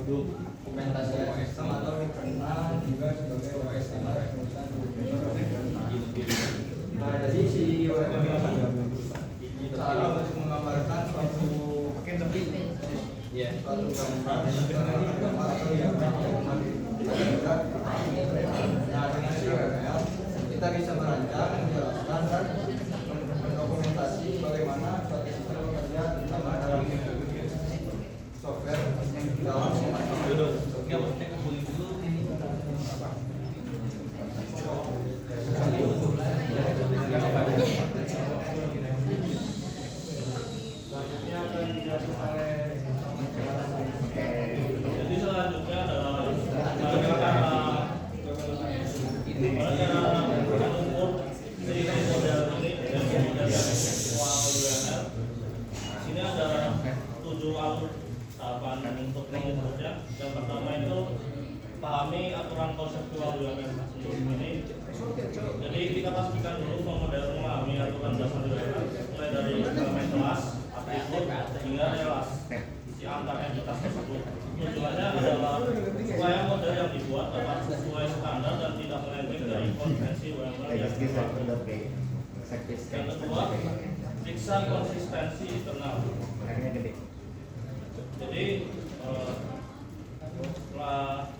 dokumentasi OSM atau dikenal juga sebagai OSM rumusan. Nah, jadi si OSM ini cara untuk menggambarkan suatu gambar atau diagram. Nah, dengan si OSM kita bisa merancang, menjelaskan dan mendokumentasi bagaimana suatu sistem bekerja terutama dalam software dalam jadi selanjutnya adalah sini ada 7 alur tahapan untuk mengukurnya. Yang pertama itu pahami aturan konseptual UML ini. Jadi kita pastikan dulu memahami aturan dasar UML mulai dari elemen kelas, atribut hingga relasi antar entitas tersebut. Tujuannya adalah supaya model yang dibuat dapat sesuai standar dan tidak melenceng dari konvensi UML yang dibuat. Yang kedua, periksa konsistensi internal. Jadi setelah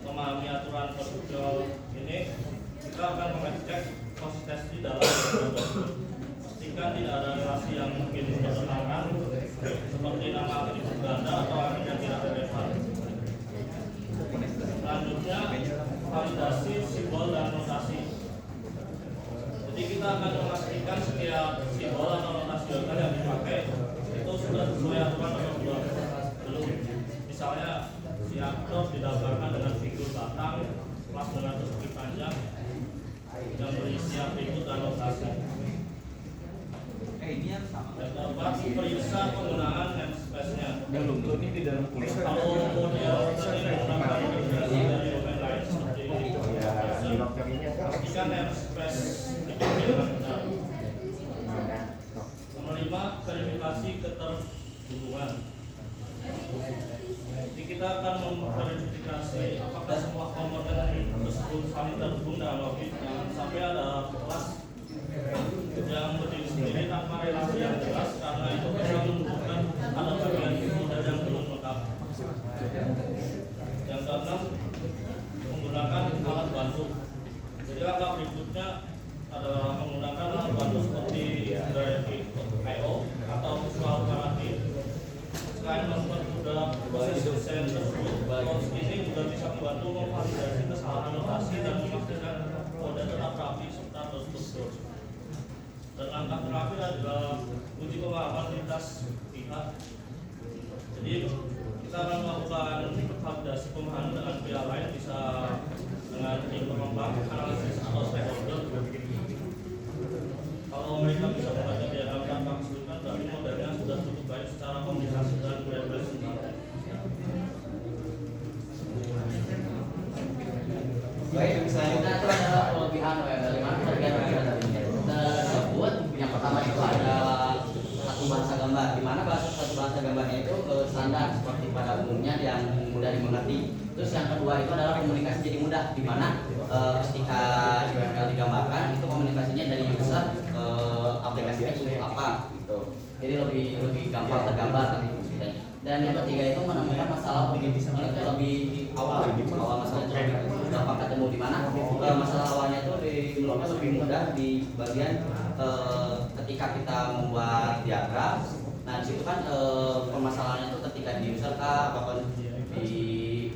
memahami aturan prosedural ini, kita akan mengecek konsistensi dalam document. Pastikan tidak ada relasi yang mungkin bertentangan, seperti nama atribut ganda atau akun yang tidak relevan. Selanjutnya, validasi simbol dan notasi. Jadi kita akan memastikan setiap simbol atau notasi yang dipakai itu sudah sesuai aturan atau belum. Misalnya si aktor didaftarkan dengan figur batang, kelas dengan persegi panjang, yang berisi atribut dan notasi. Yang keempat, periksa penggunaan namespace-nya. Ini di dalam kuliah. Kalau model tadi menggunakan integrasi dari domain lain seperti pastikan namespace dipakai dengan benar. Nomor 5, verifikasi keterhubungan. Jadi kita akan memverifikasi apakah semua komponen tersebut saling terhubung dalam logik. Jangan sampai ada kelas yang berdiri sendiri tanpa relasi yang jelas, karena itu bisa menunjukkan ada bagian model yang belum lengkap. Yang keenam, menggunakan alat bantu. Jadi langkah berikutnya adalah menggunakan alat bantu seperti Drive.io atau Visual Community. Selain mempermudah proses desain tersebut, tools ini juga bisa membantu memvalidasi kesalahan notasi dan memastikan model tetap rapi serta terstruktur. Dan langkah terakhir adalah uji pemahaman lintas pihak. Jadi kita akan melakukan validasi pemahaman dengan pihak lain, bisa dengan tim pengembang, analisis atau stakeholder. Kalau mereka bisa membaca diagram tanpa kesulitan, berarti modelnya sudah cukup baik secara komunikasi dan representasi. Baik, selanjutnya itu adalah kelebihan dari mana kelebihan tersebut. Yang pertama itu ada satu bahasa gambar, di mana satu bahasa gambarnya itu standar seperti pada umumnya yang mudah dimengerti. Terus yang kedua itu adalah komunikasi jadi mudah, di mana ketika UML digambarkan itu komunikasinya dari user ke aplikasinya itu apa gitu. Jadi lebih gampang tergambar nanti fungsinya. Dan yang ketiga itu menemukan masalah lebih awal masalah itu lebih gampang ketemu, di mana masalah awalnya itu lebih mudah di bagian ketika kita membuat diagram. Nah disitu kan permasalahannya itu ketika di user kah, apakah di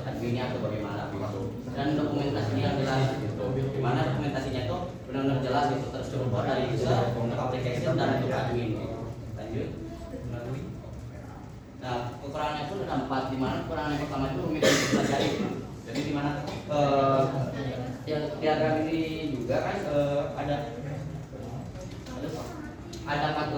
adminnya atau bagaimana gitu. Dan dokumentasinya yang jelas gitu, di mana dokumentasinya itu benar-benar jelas gitu, terstruktur dari user untuk application dan untuk admin gitu. Lanjut. Nah, kekurangannya pun ada 4, di mana kekurangan yang pertama itu rumit untuk dipelajari. Jadi di mana diagram ini juga kan ada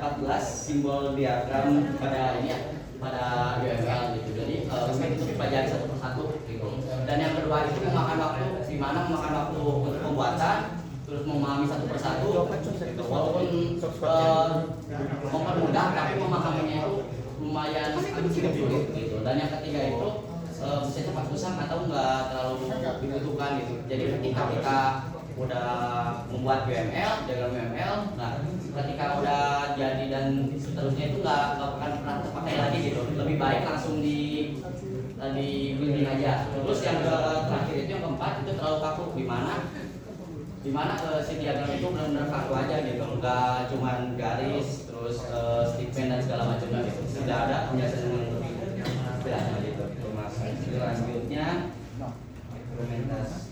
14 simbol diagram pada ini ya, pada UML gitu. Jadi rumit itu dipelajari satu persatu gitu. Dan yang kedua itu memakan waktu, di mana memakan waktu untuk pembuatan, terus memahami satu persatu gitu. Walaupun mempermudah, tapi memahaminya itu lumayan sedikit gitu. Dan yang ketiga itu bisa cepat kusam atau enggak terlalu dibutuhkan gitu. Jadi ketika kita udah membuat UML, diagram UML, nah ketika udah jadi dan seterusnya itu nggak akan pernah terpakai lagi gitu. Lebih baik langsung di building aja. Terus yang terakhir itu yang keempat itu terlalu kaku, di mana si diagram itu benar-benar kaku aja gitu, nggak cuman garis terus stickman dan segala macamnya gitu. Tidak ada penjelasan yang lebih jelas gitu. Mas selanjutnya implementasi.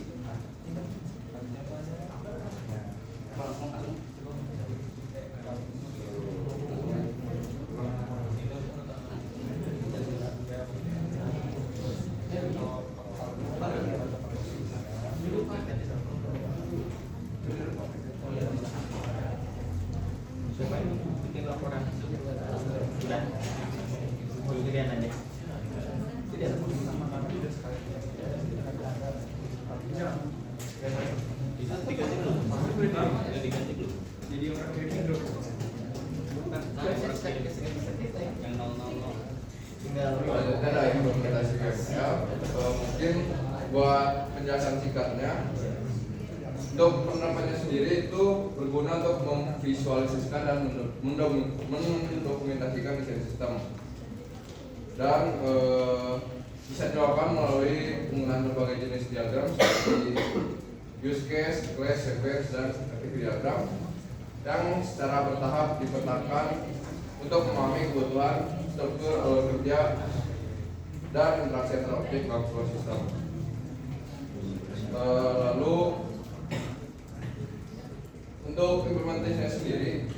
Bikin laporan. Sudah. Kemudian aja. Tidak ada diganti belum? Diganti belum? Jadi orang grading belum? Yang 000. Selanjutnya ada implementasi UML. Mungkin buat penjelasan singkatnya, untuk penerapannya sendiri itu berguna untuk memvisualisasikan dan mendokumentasikan desain sistem, dan bisa dilakukan melalui penggunaan berbagai jenis diagram seperti use case, class, sequence, dan activity diagram yang secara bertahap dipetakan untuk memahami kebutuhan, struktur, alur kerja, dan interaksi antar objek dalam sebuah sistem. Lalu untuk implementasinya sendiri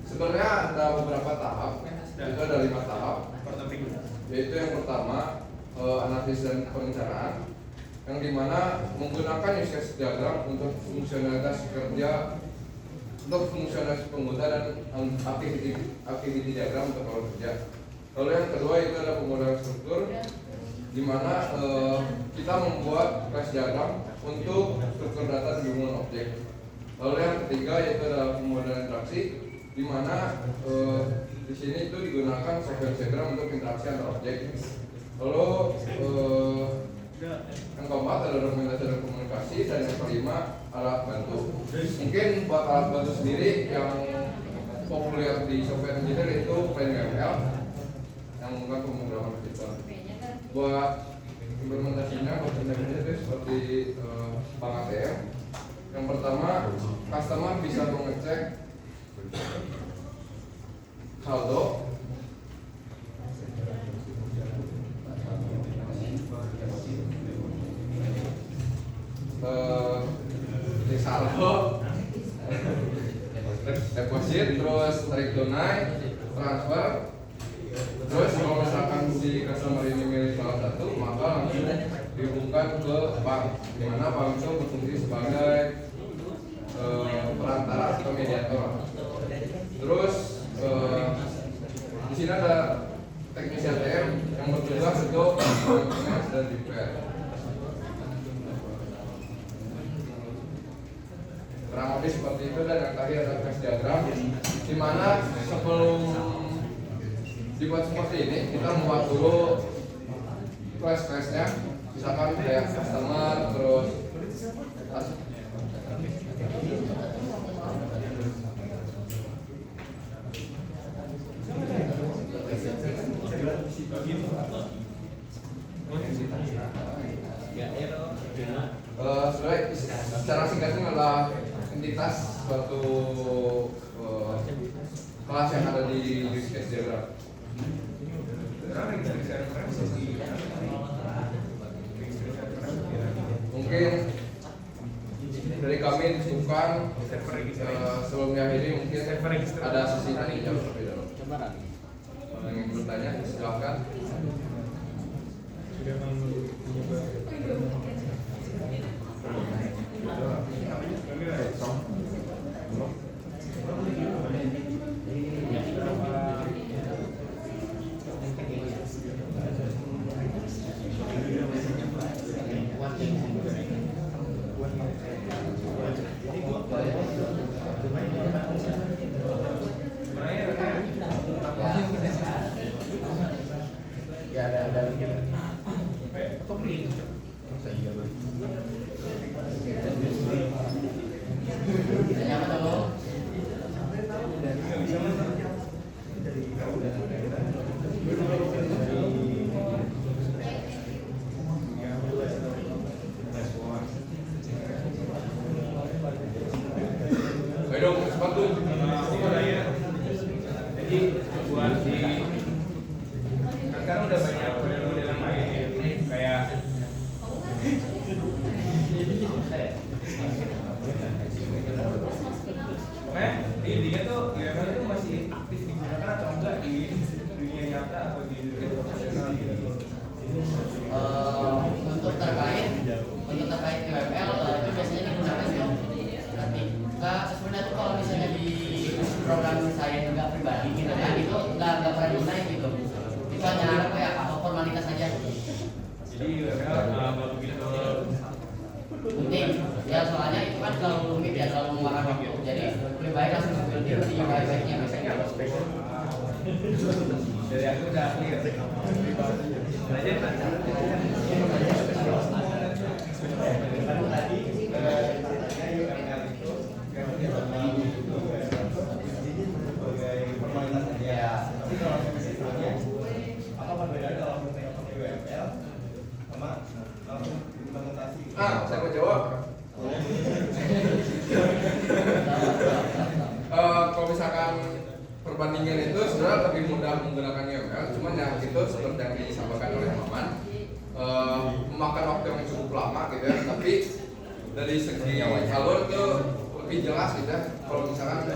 sebenarnya ada beberapa tahap, itu ada 5 tahap, yaitu yang pertama analisis dan perencanaan, yang dimana menggunakan use case diagram untuk fungsionalitas kerja, untuk fungsionalitas pengguna, dan activity diagram untuk alur kerja. Lalu yang kedua itu ada pemodelan struktur, di mana kita membuat class diagram untuk struktur data dan hubungan objek. Lalu yang ketiga yaitu ada pemodelan interaksi, di mana di sini itu digunakan sequence diagram untuk interaksi antar objek. Lalu yang keempat ada dokumentasi dan komunikasi, dan yang kelima alat bantu. Mungkin buat alat bantu sendiri yang populer di software engineer itu PlaneUML yang menggunakan pemrograman Python. Buat implementasinya, buat penjelasannya itu seperti bank ATM. Yang pertama, customer bisa mengecek saldo, saldo, deposit, terus tarik tunai, transfer. Terus kalau misalkan si customer ini milih salah satu, maka langsung dihubungkan ke bank, di mana bank itu berfungsi sebagai perantara atau mediator. Terus di sini ada teknisi ATM yang bertugas untuk manage dan repair. Kurang lebih seperti itu, dan yang tadi ada class diagram, di mana sebelum dibuat seperti ini kita membuat dulu class-classnya, misalkan kayak customer, terus secara singkatnya adalah entitas suatu kelas yang ada di use case diagram. Mungkin dari kami disebutkan sebelum ini mungkin ada sesi tanya jawab terlebih dahulu. Yang ingin bertanya silahkan. sekarang udah banyak model-model yang main kayak dia tuh UML itu masih aktif digunakan atau enggak di dunia nyata atau di dunia profesional gitu. Untuk terkait UML itu biasanya digunakan tuh ketika sebenarnya tuh kalau misalnya di program saya juga pribadi gitu kan itu nggak pernah desain gitu. Itu hanya apa ya formalitas saja. Jadi UML begitu Penting ya soalnya itu kan terlalu rumit ya terlalu memakan waktu. Jadi lebih baik langsung build di UI/nya biasanya. dari aku udah clear. Saya mau jawab. Kalau misalkan perbandingan itu sebenarnya lebih mudah menggunakan UML, cuman ya itu seperti yang disampaikan oleh Maman, memakan waktu yang cukup lama gitu ya. Tapi dari segi alur itu lebih jelas gitu ya. Kalau misalkan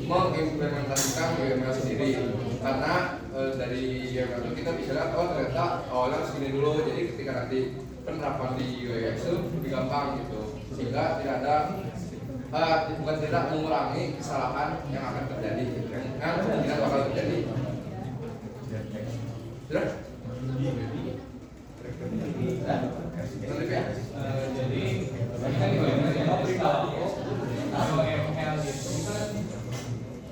mengimplementasikan UML sendiri, karena dari UML itu kita bisa lihat oh ternyata awalnya segini dulu, jadi ketika nanti penerapan di UX itu lebih gampang gitu, sehingga tidak ada bukan tidak mengurangi kesalahan yang akan terjadi, yang kemungkinan bakal terjadi. Sudah? Jadi kan UML itu kan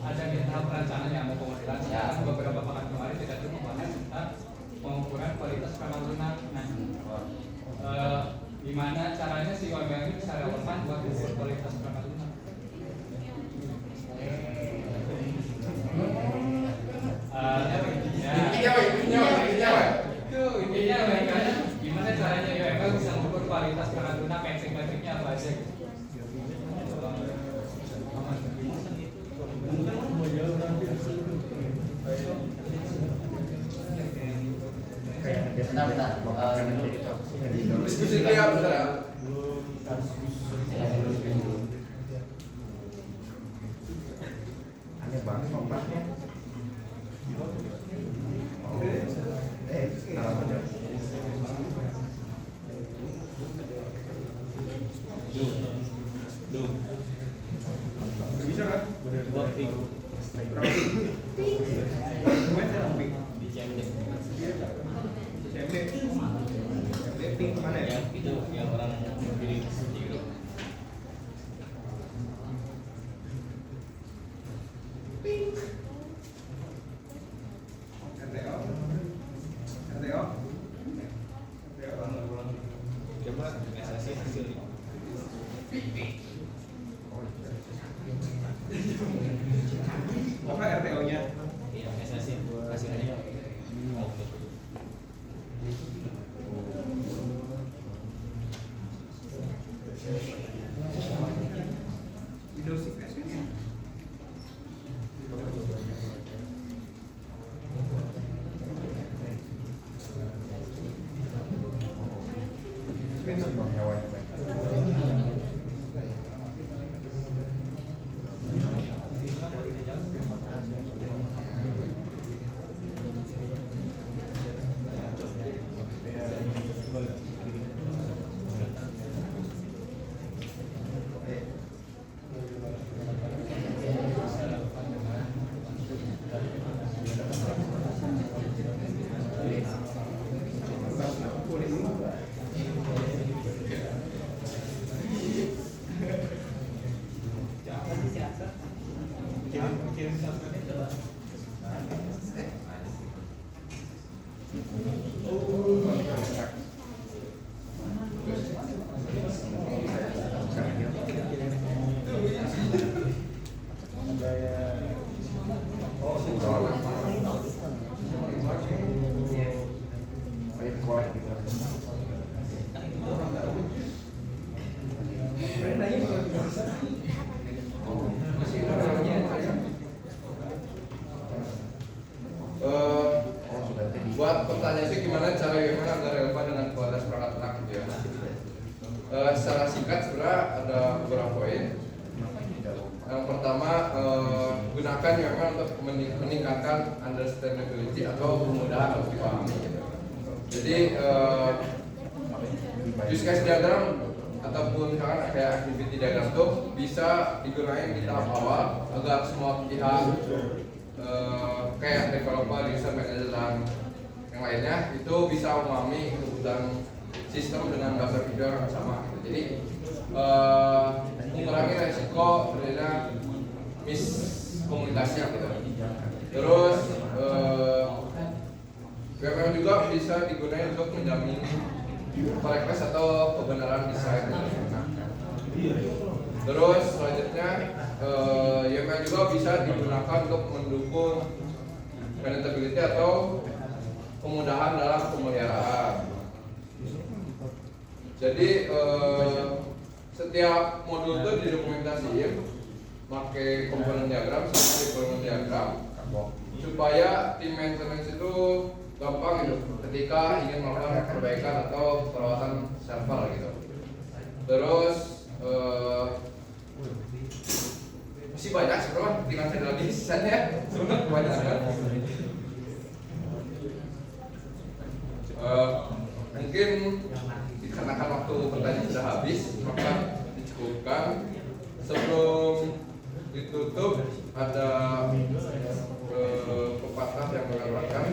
ada di tahap perencanaan yang mau pemodelian. Sekarang beberapa pekan kemarin kita tuh membahas tentang pengukuran kualitas panel lunak. Gimana caranya si UML ini bisa relevan buat ukur kualitas perangkat lunak? Intinya gimana caranya UML bisa mengukur kualitas perangkat lunak, metrik-metriknya apa aja gitu. Bentar. Diskusi dia bentar ya. Aneh banget kompaknya. Bisa kan? Kemana ya? Itu yang orang pilih di grup. Coba organisasi hasilnya. Apa RTO-nya? Iya, organisasi hasilnya. buat pertanyaan itu gimana cara UML agar relevan dengan kualitas perangkat lunak gitu ya. Secara singkat sebenarnya ada beberapa poin. Yang pertama, gunakan UML untuk meningkatkan understandability atau kemudahan untuk dipahami gitu. Jadi use case diagram ataupun misalkan kayak activity diagram itu bisa digunakan di tahap awal agar semua pihak kayak developer, user manager dan yang lainnya itu bisa memahami kebutuhan sistem dengan bahasa visual yang sama gitu. Jadi mengurangi resiko terjadinya miskomunikasi gitu. Terus UML juga bisa digunakan untuk menjamin correctness atau kebenaran desain. Terus selanjutnya UML juga bisa digunakan untuk mendukung maintainability atau kemudahan dalam pemeliharaan. Jadi setiap modul itu didokumentasiin pakai komponen diagram seperti komponen diagram supaya tim maintenance itu gampang gitu ketika ingin melakukan perbaikan atau perawatan server gitu. Terus masih banyak sebenarnya, tinggal saya lagi sisanya sebenarnya kebanyakan. Mungkin dikarenakan waktu pertanyaan sudah habis, maka dicukupkan. Sebelum ditutup ada pepatah yang mengatakan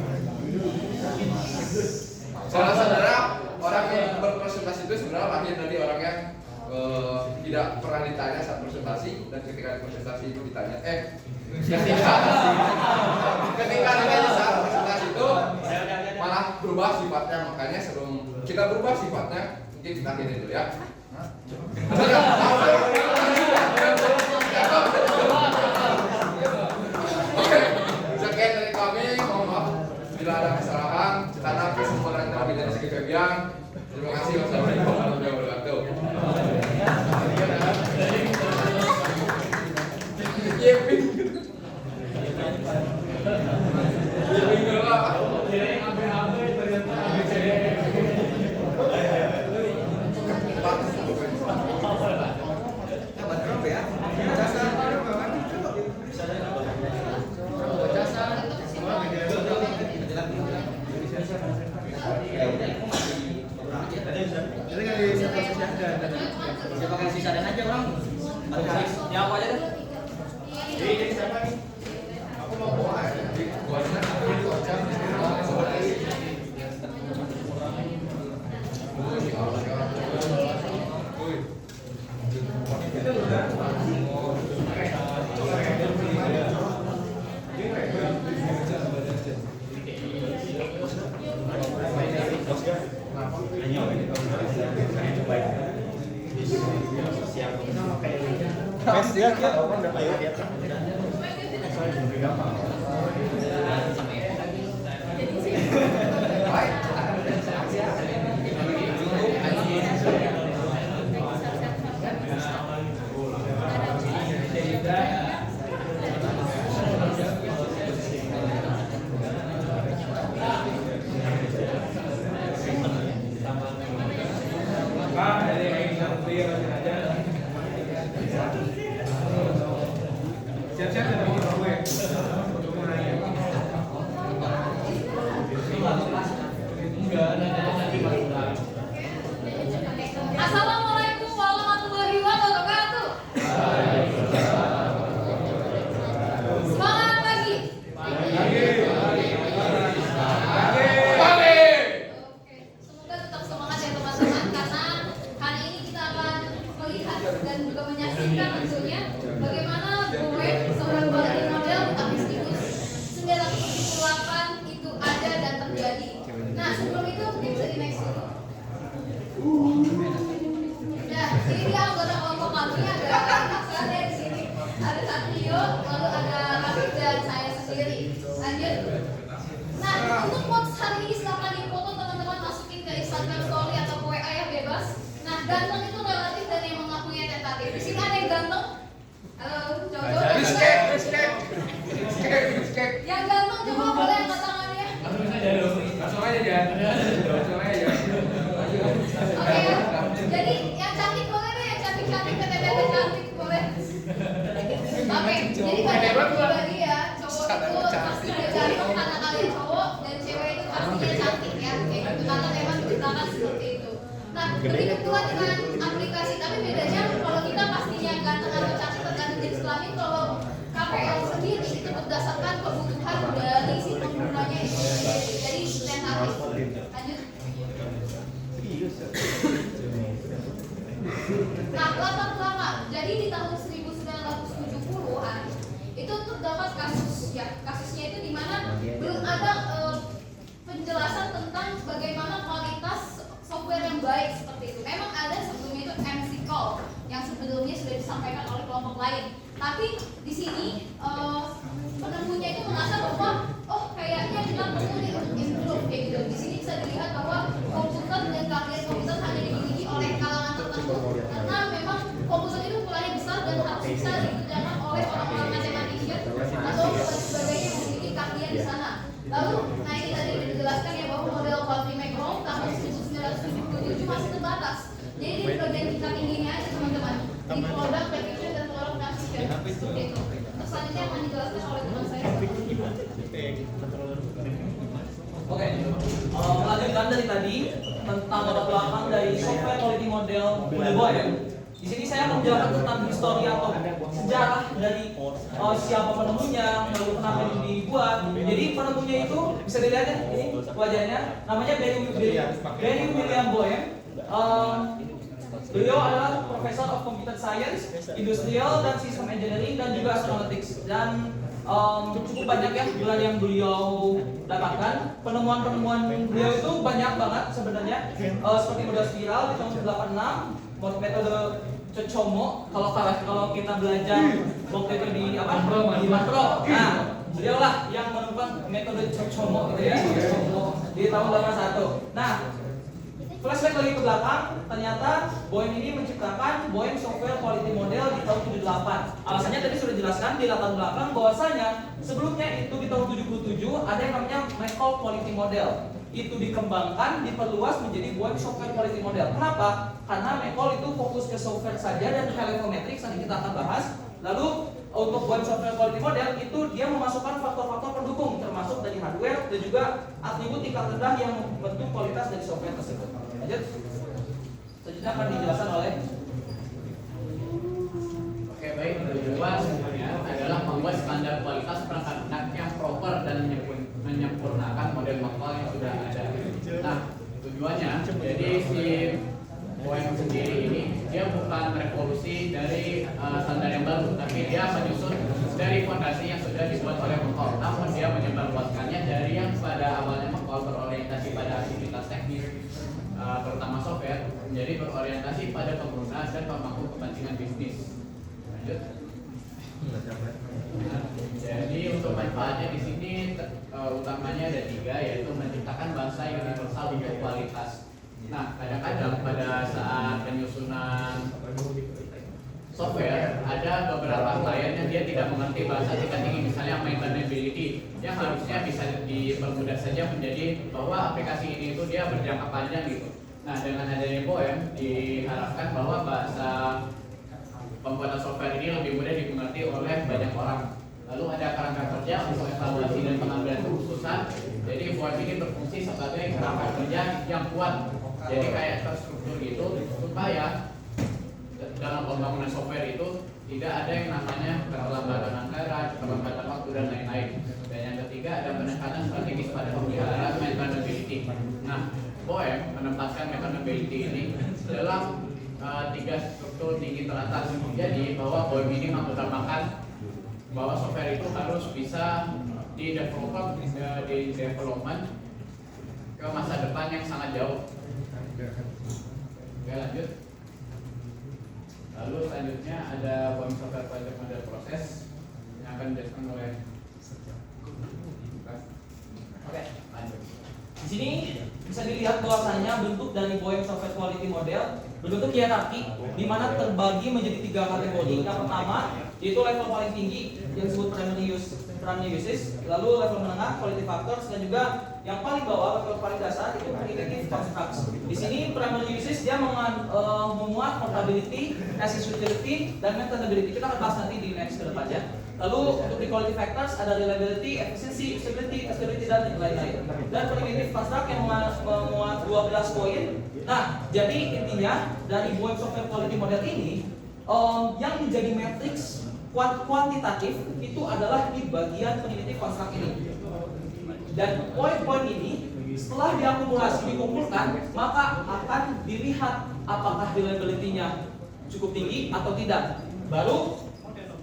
saudara-saudara, orang yang berpresentasi itu sebenarnya lahir dari orang yang tidak pernah ditanya saat presentasi, dan ketika presentasi itu ditanya ketika ditanya saat presentasi itu malah berubah sifatnya. Makanya sebelum kita berubah sifatnya, mungkin kita akhiri dulu ya. Oke, sekian dari kami. Mohon maaf bila ada kesalahan karena kesempatan kami dari segi Febian. Terima kasih. Wassalamualaikum warahmatullahi wabarakatuh. Siapa kasih saran aja orang? Ya aku aja deh. Jadi siapa nih? Aku mau bawa Siap-siap, ya. Cuma ya. Oke ya. Jadi yang cantik boleh deh, yang cantik-cantik katanya ada cantik boleh. Oke, jadi pada pribadi ya, cowok itu pasti dia jatuh karena kalian cowok dan cewek itu pasti dia cantik ya, kayak gitu karena memang diciptakan seperti itu. Nah, begitu pula dengan aplikasi, tapi bedanya kalau kita pastinya ganteng atau cantik tergantung jenis kelamin, kalau KPL sendiri itu berdasarkan kebutuhan dari si penggunanya itu sendiri. Jadi tentatif. Lanjut. Nah, latar belakang. Jadi di tahun 1970-an itu terdapat kasus ya. Kasusnya itu di mana belum ada penjelasan tentang bagaimana kualitas software yang baik seperti itu. Memang ada sebelumnya itu MC Call yang sebelumnya sudah disampaikan oleh kelompok lain. Tapi di sini penemunya itu merasa bahwa kayaknya kita perlu improve kayak gitu. Di sini bisa dilihat bahwa komputer dan keahlian komputer hanya dimiliki oleh kalangan tertentu karena memang komputer itu ukurannya besar dan harus bisa dikerjakan oleh orang-orang mathematician atau sebagainya yang memiliki keahlian di sana. Lalu, nah ini tadi dijelaskan ya bahwa model Quadri Macron tahun 1977 masih terbatas. Jadi di bagian tingkat tingginya aja teman-teman di product packaging dan product transition seperti itu. Terus selanjutnya akan dijelaskan oleh teman saya. Oke, melanjutkan dari tadi tentang latar belakang dari software quality model Boehm. Di sini saya akan menjelaskan tentang histori atau sejarah dari siapa penemunya, lalu kenapa ini dibuat. Jadi penemunya itu bisa dilihat ya, ini wajahnya, namanya Barry William Boehm. Beliau adalah Professor of Computer Science, Industrial dan System Engineering dan juga Astronautics dan cukup banyak ya gelar yang beliau dapatkan. Penemuan-penemuan beliau itu banyak banget sebenarnya, seperti model spiral di tahun 86, metode Cocomo. Kalau kita belajar waktu itu di makro. Nah, beliau lah yang menemukan metode Cocomo gitu ya, di tahun 81. Nah, flashback lagi ke belakang, ternyata Boehm ini menciptakan Boehm Software Quality Model di tahun 78. Alasannya tadi sudah dijelaskan di latar belakang bahwasanya sebelumnya itu di tahun 77 ada yang namanya McCall Quality Model. Itu dikembangkan, diperluas menjadi Boehm Software Quality Model. Kenapa? Karena McCall itu fokus ke software saja dan telemetrics nanti kita akan bahas. Lalu untuk Boehm Software Quality Model itu dia memasukkan faktor-faktor pendukung termasuk dari hardware dan juga atribut tingkat rendah yang membentuk kualitas dari software tersebut. Lanjut. Selanjutnya akan dijelaskan oleh. Oke, baik. Tujuan adalah membuat standar kualitas perangkat lunak yang proper dan menyempurnakan model McCall yang sudah ada. Nah, tujuannya jadi si Boehm sendiri ini dia bukan revolusi dari standar yang baru, tapi dia menyusun dari fondasi yang sudah dibuat oleh McCall. Namun dia menyebarluaskannya dari yang pada awalnya McCall berorientasi pada aktivitas teknis, terutama software, menjadi berorientasi pada pengguna dan pemangku kepentingan bisnis. Lanjut. Jadi untuk manfaatnya di sini utamanya ada 3, yaitu menciptakan bahasa universal untuk kualitas. Nah, kadang-kadang pada saat penyusunan software ada beberapa klien yang dia tidak mengerti bahasa tingkat tinggi, misalnya maintainability, yang harusnya bisa dipermudah saja menjadi bahwa aplikasi ini itu dia berjangka panjang gitu. Nah, dengan adanya Boehm diharapkan bahwa bahasa pembuatan software ini lebih mudah dimengerti oleh banyak orang. Lalu ada kerangka kerja untuk evaluasi dan pengambilan keputusan. Jadi Boehm ini berfungsi sebagai kerangka kerja yang kuat. Jadi kayak terstruktur gitu supaya dalam pembangunan software itu tidak ada yang namanya keterlambatan anggaran, keterlambatan waktu dan lain-lain. Dan yang ketiga ada penekanan strategis pada pemeliharaan maintainability. Nah, Boehm menempatkan maintainability ini dalam 3 struktur tinggi teratas. Jadi bahwa Boehm ini mengutamakan bahwa software itu harus bisa di development ke masa depan yang sangat jauh. Oke, lanjut. Lalu selanjutnya ada Boehm Software Quality Model Process yang akan dijelaskan oleh. Oke, lanjut. Di sini bisa dilihat bahwasanya bentuk dari Boehm Software Quality Model berbentuk hierarki di mana terbagi menjadi 3 kategori. Yang pertama yaitu level paling tinggi yang disebut primary use primary uses, lalu level menengah quality factors, dan juga yang paling bawah level paling dasar itu primitive constructs. Di sini primary uses dia memuat portability, accessibility, dan maintainability. Kita akan bahas nanti di next ke depannya. Lalu untuk di quality factors ada reliability, efficiency, stability, testability, dan lain-lain. Dan primitive construct yang memuat 12 poin. Nah, jadi intinya dari BOEM software quality model ini yang menjadi matriks kuantitatif itu adalah di bagian primitive construct ini. Dan poin-poin ini setelah diakumulasi dikumpulkan, maka akan dilihat apakah reliability-nya cukup tinggi atau tidak. Baru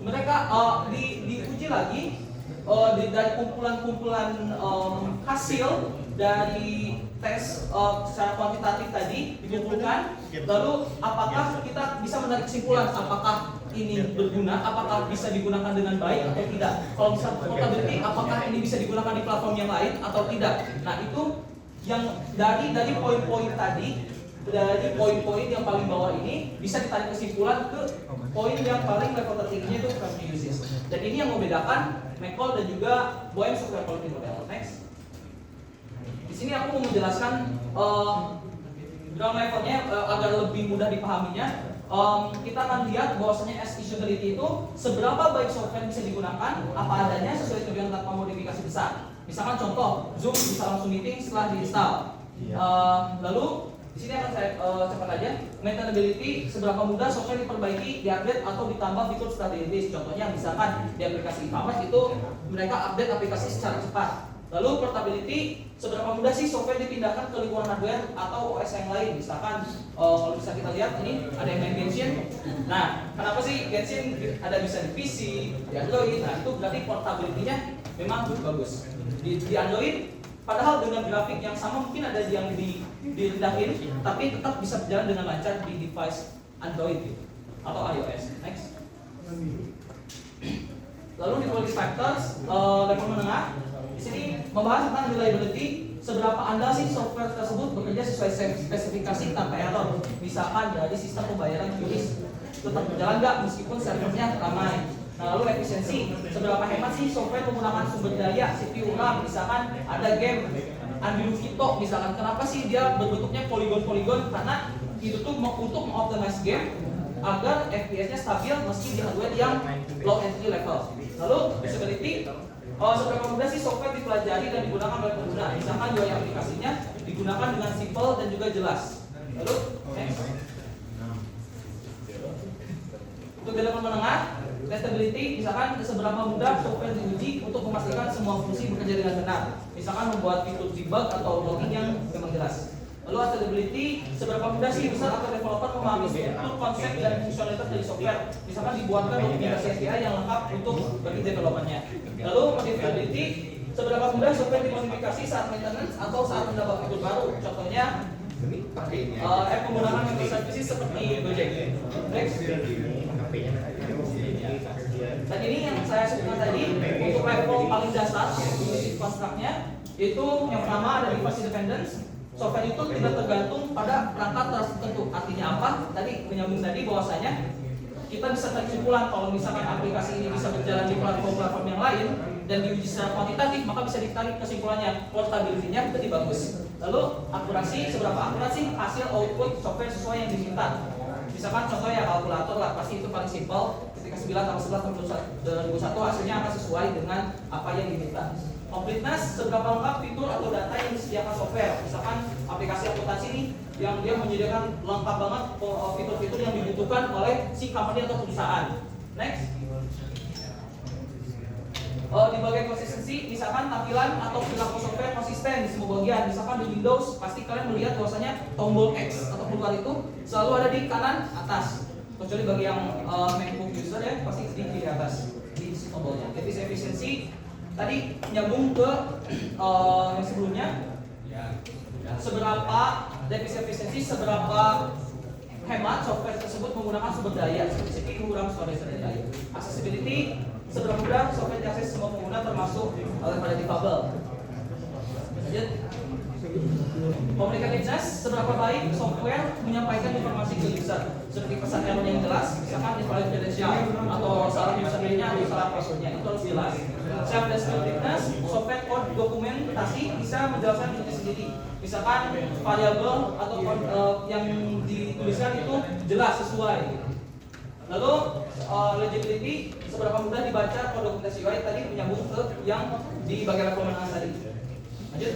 mereka diuji lagi dari kumpulan-kumpulan hasil dari tes secara kuantitatif tadi dikumpulkan, lalu apakah kita bisa menarik kesimpulan apakah ini berguna, apakah bisa digunakan dengan baik atau tidak. Kalau misalnya portability, apakah ini bisa digunakan di platform yang lain atau tidak. Nah, itu yang dari poin-poin tadi, dari poin-poin yang paling bawah ini bisa ditarik kesimpulan ke poin yang paling level tertingginya itu primary uses. Dan ini yang membedakan McCall dan juga BOEM software quality model. Next. Di sini aku mau menjelaskan ground levelnya agar lebih mudah dipahaminya. Kita akan lihat bahwasanya as usability itu seberapa baik software bisa digunakan apa adanya sesuai tujuan tanpa modifikasi besar. Misalkan contoh Zoom bisa langsung meeting setelah diinstal. Lalu di sini akan saya cepat aja. Maintainability, seberapa mudah software diperbaiki, diupdate atau ditambah fitur setelah dirilis. Contohnya misalkan di aplikasi e-commerce itu mereka update aplikasi secara cepat. Lalu portability, seberapa mudah sih software dipindahkan ke lingkungan hardware atau OS yang lain. Misalkan kalau bisa kita lihat ini ada yang main Genshin. Nah, kenapa sih Genshin ada bisa di PC, di Android? Nah, itu berarti portability-nya memang bagus. Di Android padahal dengan grafik yang sama mungkin ada yang direndahin, tapi tetap bisa berjalan dengan lancar di device Android gitu, atau iOS. Next. Lalu di quality factors level menengah, di sini membahas tentang reliability, seberapa andal sih software tersebut bekerja sesuai spesifikasi tanpa error. Misalkan dari sistem pembayaran QRIS tetap berjalan nggak meskipun servernya ramai. Nah, lalu efisiensi, seberapa hemat sih software menggunakan sumber daya CPU RAM. Misalkan ada game Anbiru Fito, misalkan kenapa sih dia berbentuknya poligon-poligon, karena itu tuh untuk mengoptimize game agar FPS-nya stabil meski di hardware yang low entry level. Lalu usability, seberapa mudah sih software dipelajari dan digunakan oleh pengguna. Misalkan UI aplikasinya digunakan dengan simple dan juga jelas. Lalu next. Untuk di level menengah, testability, misalkan seberapa mudah software diuji untuk memastikan semua fungsi bekerja dengan benar. Misalkan membuat fitur debug atau logging yang memang jelas. Lalu accessibility, seberapa mudah sih user atau developer memahami struktur, konsep, dan fungsionalitas dari software. Misalkan dibuatkan dokumentasi API yang lengkap untuk bagi developernya. Lalu modifiability, seberapa mudah software dimodifikasi saat maintenance atau saat mendapat fitur baru. Contohnya app menggunakan microservices seperti Gojek. Next. Dan ini yang saya sebutkan tadi untuk level paling dasar untuk construct-nya, itu yang pertama ada device independence. Software itu tidak tergantung pada perangkat tertentu. Artinya apa? Tadi menyambung tadi bahwasanya kita bisa tarik kesimpulan kalau misalkan aplikasi ini bisa berjalan di platform-platform yang lain dan diuji secara kuantitatif, maka bisa ditarik kesimpulannya portability-nya berarti bagus. Lalu akurasi, seberapa akurat sih hasil output software sesuai yang diminta. Misalkan contohnya kalkulator lah, pasti itu paling simpel. Ketika 9/11/2021 hasilnya akan sesuai dengan apa yang diminta. Completeness, seberapa lengkap fitur atau data yang disediakan software. Misalkan aplikasi akuntansi ini yang dia menyediakan lengkap banget fitur-fitur yang dibutuhkan oleh si company atau perusahaan. Next. Di bagian konsistensi, misalkan tampilan atau perilaku software konsisten di semua bagian. Misalkan di Windows, pasti kalian melihat bahwasanya tombol X atau keluar itu selalu ada di kanan atas. Kecuali bagi yang MacBook user ya, pasti di kiri atas di tombolnya. Efisiensi tadi nyambung ke yang sebelumnya. Seberapa efisiensi, seberapa hemat software tersebut menggunakan sumber daya seperti CPU, RAM, storage, dan lain-lain. Accessibility, seberapa mudah software diakses semua pengguna termasuk oleh para difabel. Lanjut. Communicativeness, seberapa baik software menyampaikan informasi ke user, seperti pesan error yang jelas, misalkan invalid credential atau salah username-nya atau salah password-nya, itu harus jelas. Self descriptiveness, software code dokumentasi bisa menjelaskan diri sendiri, misalkan variabel atau yang dituliskan itu jelas sesuai. Lalu legibility, seberapa mudah dibaca kode dokumentasi UI tadi menyambung ke yang di bagian level menengah tadi. Lanjut.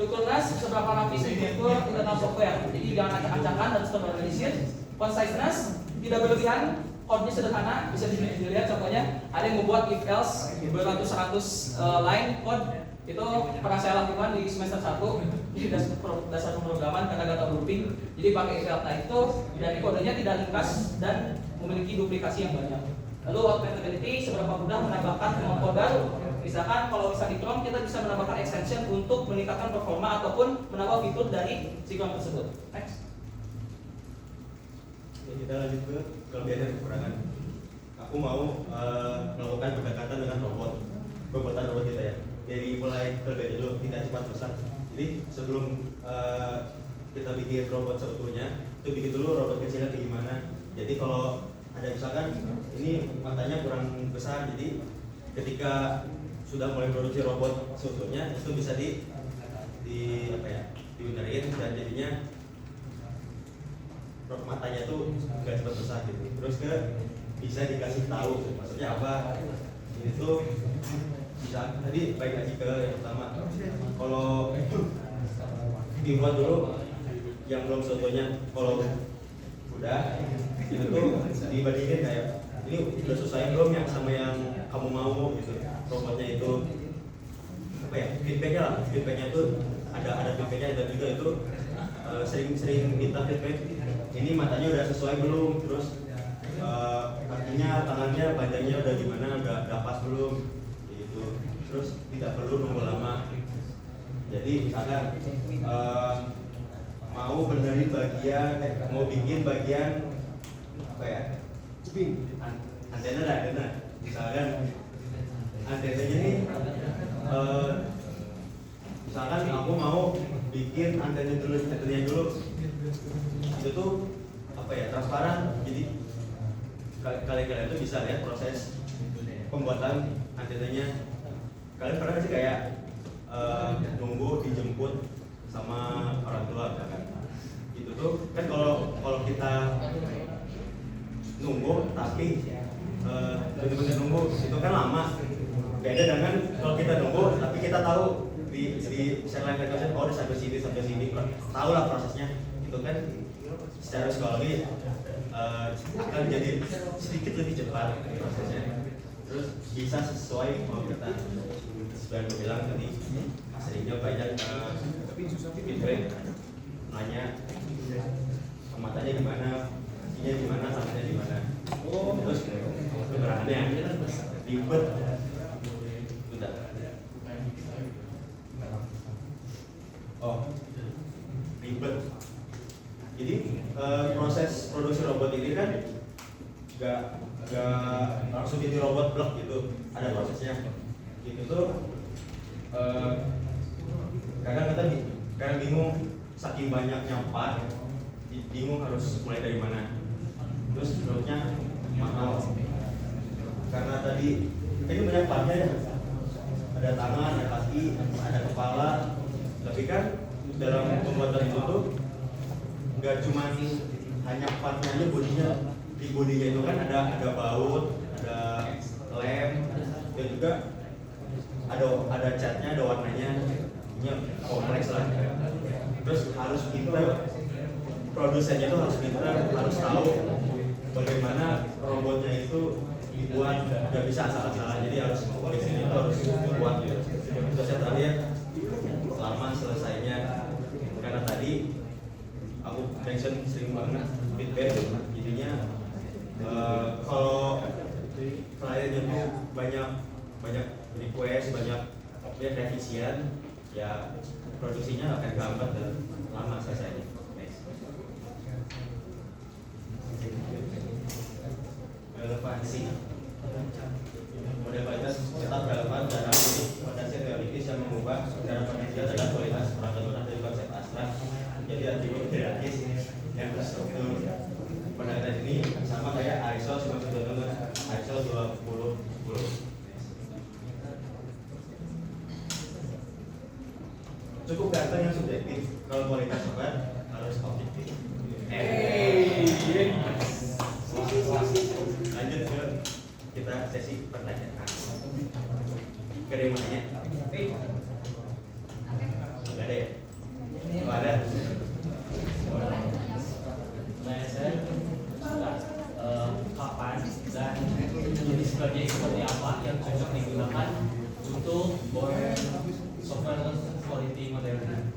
Strukturnas, seberapa rapi struktur internal software, jadi jangan acak-acakan dan standardization. Conciseness, tidak berlebihan, code-nya sederhana, bisa dilihat contohnya ada yang membuat if else beratus-ratus line code, itu pernah saya lakukan di semester 1 di dasar pemrograman karena gak tahu looping, jadi pakai if else. Nah itu dan kodenya tidak ringkas dan memiliki duplikasi yang banyak. Lalu augmentability, seberapa mudah menambahkan kemampuan baru. Misalkan kalau bisa di Chrome kita bisa menambahkan extension untuk meningkatkan performa ataupun menambah fitur dari si Chrome tersebut. Next. Ya, kita lanjut ke kelebihan dan kekurangan. Aku mau melakukan pendekatan dengan robotan robot kita ya. Dari mulai kelebihan dulu, tidak cepat rusak. Jadi sebelum kita bikin robot seutuhnya, itu bikin dulu robot kecilnya kayak gimana. Jadi kalau ada misalkan ini matanya kurang besar, jadi ketika sudah mulai produksi robot seutuhnya itu bisa dibenerin dan jadinya matanya tuh gak cepat besar gitu. Terus bisa dikasih tahu maksudnya apa. Ini tuh bisa tadi baik lagi ke yang pertama. Kalau dibuat dulu yang belum seutuhnya, kalau udah itu tuh dibandingin kayak ini udah sesuai belum yang sama yang kamu mau gitu. Robotnya itu apa ya, feedbacknya tuh ada feedbacknya, dan juga itu sering minta feedback, ini matanya udah sesuai belum, terus kakinya, tangannya, badannya udah gimana, udah pas belum gitu. Terus tidak perlu nunggu lama. Jadi misalkan mau benerin bagian, mau bikin bagian apa ya, antena misalkan antenanya nih, misalkan aku mau bikin antenanya dulu, itu tuh apa ya, transparan. Jadi kalian tuh bisa lihat proses pembuatan antenanya. Kalian pernah sih kayak nunggu dijemput sama orang tua kan? Itu tuh kan kalau kita nunggu tapi benar-benar nunggu itu kan lama. Beda dengan kalau kita nunggu tapi kita tahu di share line request, oh sampai sini tahu lah prosesnya. Itu kan secara psikologi akan jadi sedikit lebih cepat prosesnya. Terus bisa sesuai mau kita. Seperti yang bilang tadi, seringnya banyak feedback, nanya matanya gimana, kakinya gimana, tangannya gimana. Terus keberangannya ribet. Ribet. Jadi proses produksi robot ini kan gak langsung jadi robot blok gitu, ada prosesnya. Itu tuh kadang bingung, saking banyaknya part, bingung harus mulai dari mana. Terus menurutnya mahal karena tadi ini banyak partnya ya, ada tangan, ada kaki, ada kepala. Tapi kan dalam pembuatan itu tuh nggak cuma hanya partnya aja, bodinya. Di bodinya itu kan ada baut, ada lem, dan juga ada catnya, ada warnanya, ini kompleks lah. Terus harus pintar, produsennya itu harus pintar, harus tahu bagaimana robotnya itu dibuat, nggak bisa asal-asalan. Jadi harus koleksinya itu harus kuat gitu. Terus yang terakhir, lama selesainya, karena tadi aku mention sering banget feedback, jadinya kalau kliennya tuh banyak request, banyak revisian, ya produksinya akan lambat dan lama selesainya. Relevansi model kualitas tetap relevan dalam fondasi teoritis yang mengubah secara potensial dan kualitas jadi atribut gratis yang terstruktur. Pada data ini sama kayak ISO 2010. Cukup data yang subjektif, kalau kualitas software harus objektif. Lanjut ke kita sesi pertanyaan. Kedepannya, nggak ada ya? Nggak ada. Kapan dan jenis kerja seperti apa yang cocok digunakan untuk software quality modern?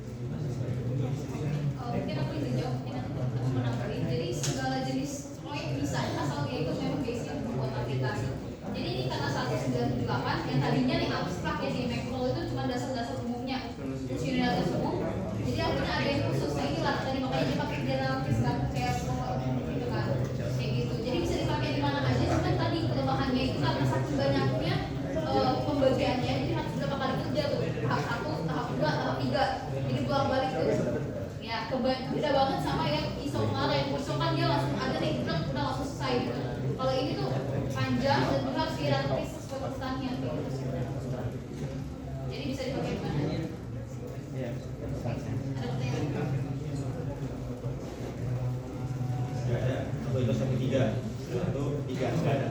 Mungkin aku izin jawab, mungkin aku menambahin. Jadi segala jenis proyek desain asal dia itu memang basic buat aplikasi. Jadi ini karena 198 yang tadinya nih abstrak ya di Macro itu cuma dasar-dasar umumnya, fungsionalitas umum. Jadi akhirnya ada yang khusus, nah inilah tadi makanya dipakai generalist kan, kayak gitu kan, kayak gitu. Jadi bisa dipakai di mana aja, cuma tadi kelemahannya itu karena saking banyaknya pembagiannya, jadi harus berapa kali kerja tuh, tahap 1, tahap 2, tahap 3, jadi bolak-balik tuh. Ya, beda banget sama yang ISO kemarin. ISO kan dia langsung ada nih, udah langsung selesai gitu. Kalau ini tuh panjang dan juga harus hierarkis sesuai pesannya gitu. Jadi bisa dipakai di mana aja. Ada pertanyaan? Nggak ada. Atau itu 1-3, 1-3 nggak ada.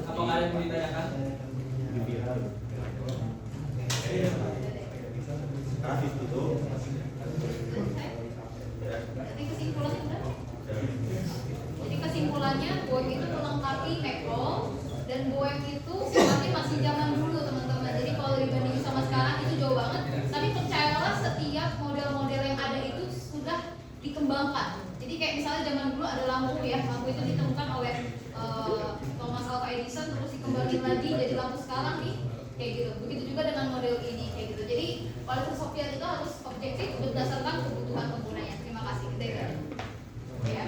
Apa nggak ada yang mau ditanyakan? Grafis itu. Jadi kesimpulannya udah. Jadi kesimpulannya BOEM itu melengkapi Macro dan BOEM itu sifatnya masih zaman dulu teman-teman. Jadi kalau dibandingin sama sekarang itu jauh banget. Tapi percayalah setiap model-model yang ada itu sudah dikembangkan. Jadi kayak misalnya zaman dulu ada lampu ya, lampu itu ditemukan oleh Thomas Alva Edison terus dikembangin lagi jadi lampu sekarang nih kayak gitu. Begitu juga dengan model ini kayak gitu. Jadi kualitas software itu harus objektif berdasarkan kebutuhan penggunanya. Terima kasih. Ya.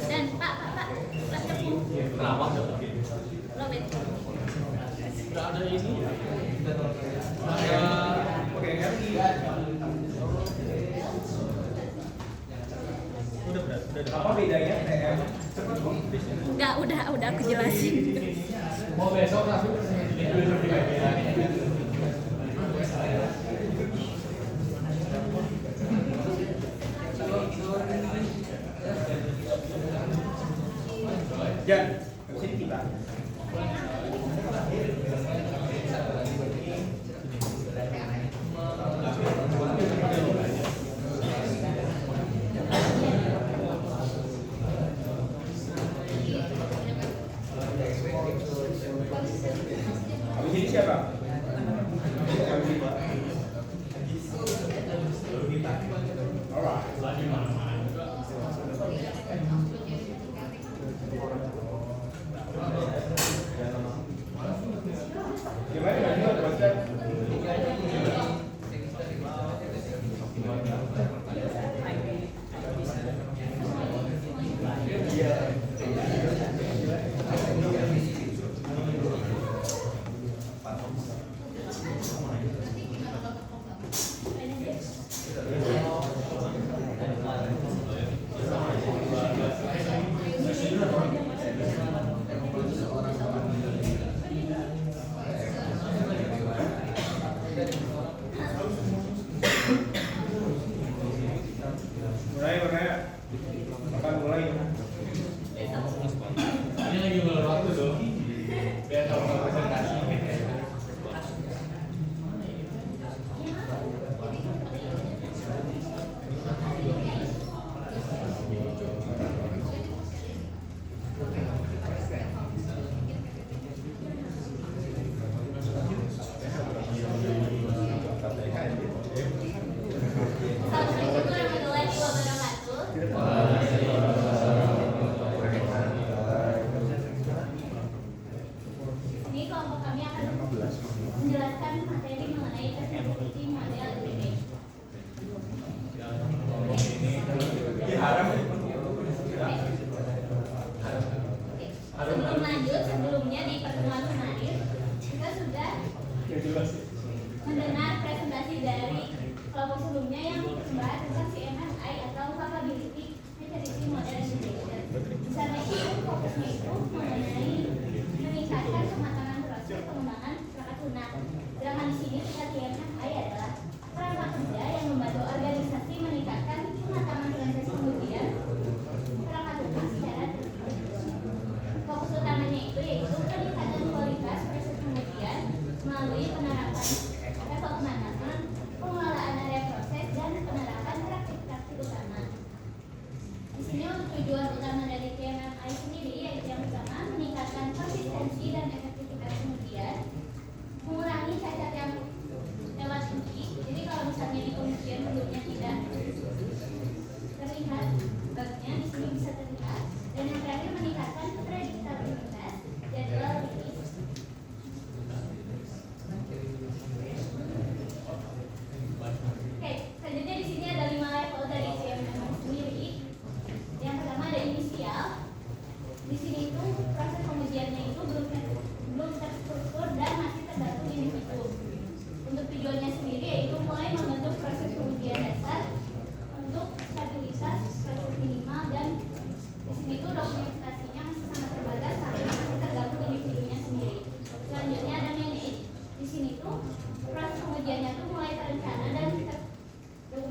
Dan Pak, laptopnya. Kenapa? Robert. Udah ada ini. Apa bedanya TM? Udah aku jelasin. Mau besok tapi Ya, sini kita. Habis ini siapa?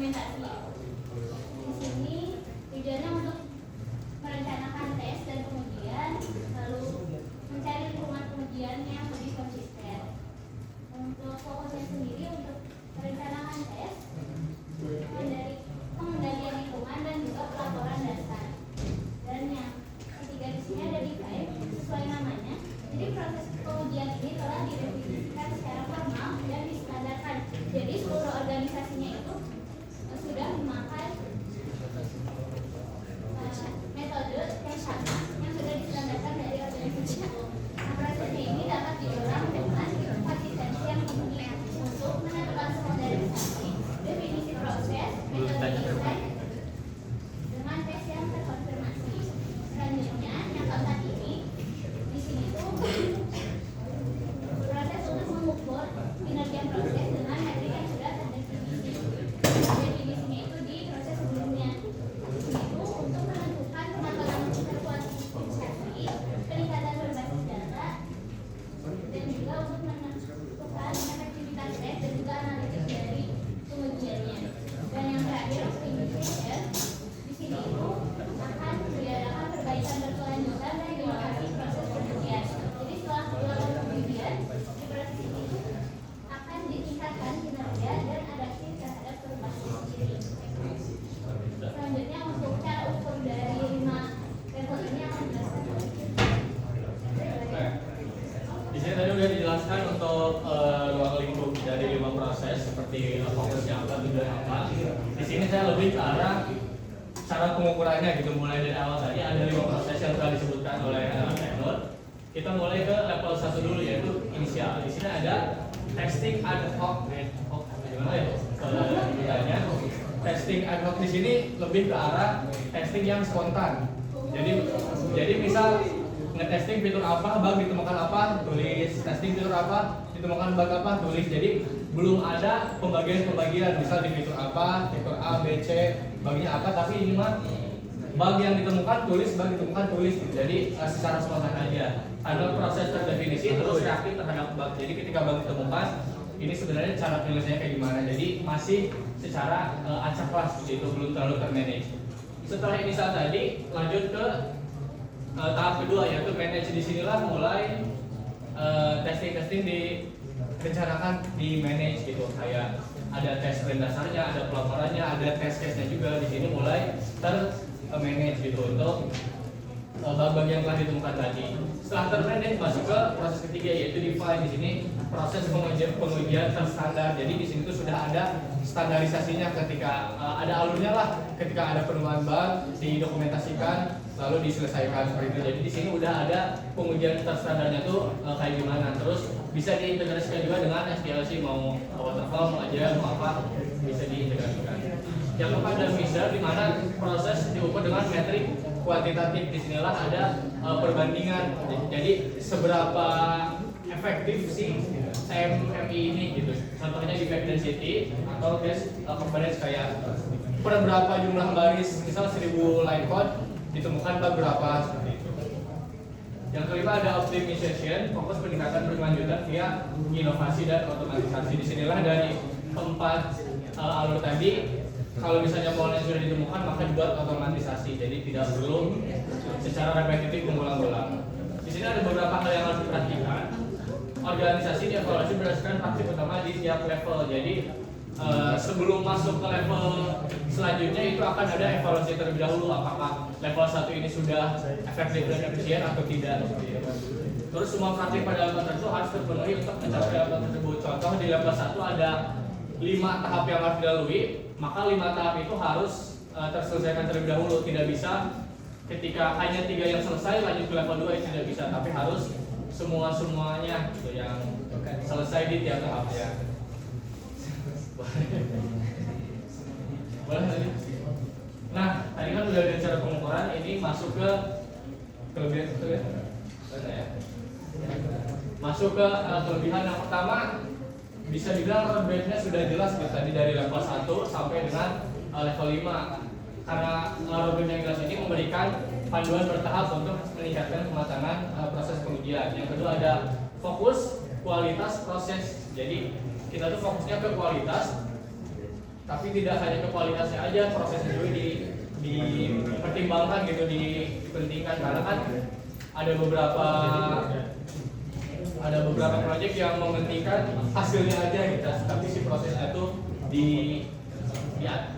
dokumentasi. Di sini tujuannya untuk merencanakan tes dan pengujian, lalu mencari lingkungan pengujian yang lebih konsisten. Untuk fokusnya sendiri untuk merencanakan tes, pengendalian lingkungan dan juga pelaporan dasar. Dan yang ketiga di sini ada define sesuai namanya. Jadi proses pengujian ini telah didefinisikan secara formal dan distandarkan. Jadi seluruh organisasinya itu sudah memakai metode yang sama yang sudah distandarkan dari organisasi itu. Nah, prosesnya ini dapat didorong dengan konsistensi yang tinggi untuk menentukan standarisasi, definisi proses, metode desain dengan tes yang terkonfirmasi. Selanjutnya, yang keempat ini di sini tuh proses untuk mengukur kinerja proses dengan metrik yang sudah terdefinisi. Definisinya itu di proses sebelumnya. Itu untuk menentukan kematangan terkualifikasi, peningkatan berbasis data, dan juga untuk menentukan efektivitas tes dan juga analisis dari pengujiannya. Dan yang terakhir, optimization di sini itu akan diadakan perbaikan berkelanjutan dan inovasi proses pengujian. Jadi setelah dilakukan pengujian, di proses ini akan ditingkatkan kinerja dan adaptif terhadap perubahan sendiri. Selanjutnya untuk cara ukur dari 5 level ini akan dijelaskan. Di sini tadi udah dijelaskan untuk ruang lingkup dari 5 proses seperti fokusnya apa, tujuan apa. Di sini saya lebih ke arah cara pengukurannya gitu. Mulai dari awal tadi ada 5 proses yang telah disebutkan oleh Teknur. Kita mulai ke level 1 dulu yaitu inisial. Di sini ada testing ad hoc. Gimana ya? Sebenarnya testing ad hoc di sini lebih ke arah testing yang spontan. Jadi misal ngetesting fitur apa, bug ditemukan apa, tulis. Testing fitur apa, ditemukan bug apa, tulis. Jadi belum ada pembagian-pembagian, misal di fitur apa, fitur A, B, C, bugnya apa, tapi ini mah bug yang ditemukan tulis, bug ditemukan tulis. Jadi secara spontan aja. Ada proses terdefinisi terus reaktif terhadap bug. Jadi ketika bug ditemukan, ini sebenarnya cara penyelesaiannya kayak gimana. Jadi masih secara acak kelas begitu, belum terlalu termanage. Setelah inisial tadi, lanjut ke tahap kedua yaitu manage. Disinilah mulai testing direncanakan di manage gitu. Kayak ada tes sprint dasarnya, ada pelaporannya, ada tes case-nya juga. Di sini mulai manage gitu untuk bug-bug yang telah ditemukan tadi. Setelah termanage masuk ke proses ketiga yaitu define. Di sini proses pengujian terstandar. Jadi di sini tuh sudah ada standarisasinya ketika ada alurnya lah. Ketika ada penemuan bug didokumentasikan lalu diselesaikan seperti itu. Jadi di sini udah ada pengujian terstandarnya tuh kayak gimana. Terus bisa diintegrasikan juga dengan SDLC, mau waterfall, mau aja, mau apa bisa diintegrasikan. Yang keempat ada measure, di mana proses diukur dengan metrik kuantitatif. Di sinilah ada perbandingan. Jadi seberapa efektif sih MMI ini gitu. Contohnya defect density atau gas performance kayak per berapa jumlah baris, misal 1000 line code ditemukan bug berapa seperti itu. Yang kelima ada optimization, fokus peningkatan berkelanjutan via inovasi dan otomatisasi. Disinilah dari keempat alur tadi, kalau misalnya polanya sudah ditemukan maka dibuat otomatisasi, jadi tidak perlu secara repetitif mengulang-ulang. Di sini ada beberapa hal yang harus diperhatikan. Organisasi dievaluasi berdasarkan praktik utama di tiap level. Jadi sebelum masuk ke level selanjutnya itu akan ada evaluasi terlebih dahulu, apakah level 1 ini sudah efektif dan efisien atau tidak. Terus semua praktik pada level tertentu harus terpenuhi untuk mencapai level tersebut. Contoh di level 1 ada 5 tahap yang harus dilalui, maka 5 tahap itu harus terselesaikan terlebih dahulu. Tidak bisa ketika hanya 3 yang selesai lanjut ke level 2, itu tidak bisa, tapi harus semuanya gitu yang selesai di tiap tahapnya. Boleh tadi? Nah, tadi kan udah ada cara pengukuran, ini masuk ke kelebihan itu ya. Masuk ke kelebihan yang pertama, bisa dibilang roadmap-nya sudah jelas gitu, tadi dari level 1 sampai dengan level 5. Karena roadmap yang jelas ini memberikan panduan bertahap untuk meningkatkan kematangan proses pengujian. Yang kedua ada fokus, kualitas, proses. Jadi kita tuh fokusnya ke kualitas. tapi tidak hanya ke kualitasnya aja, prosesnya juga dipertimbangkan gitu, dipentingkan, karena kan ada beberapa proyek yang mementingkan hasilnya aja gitu, tapi si prosesnya tuh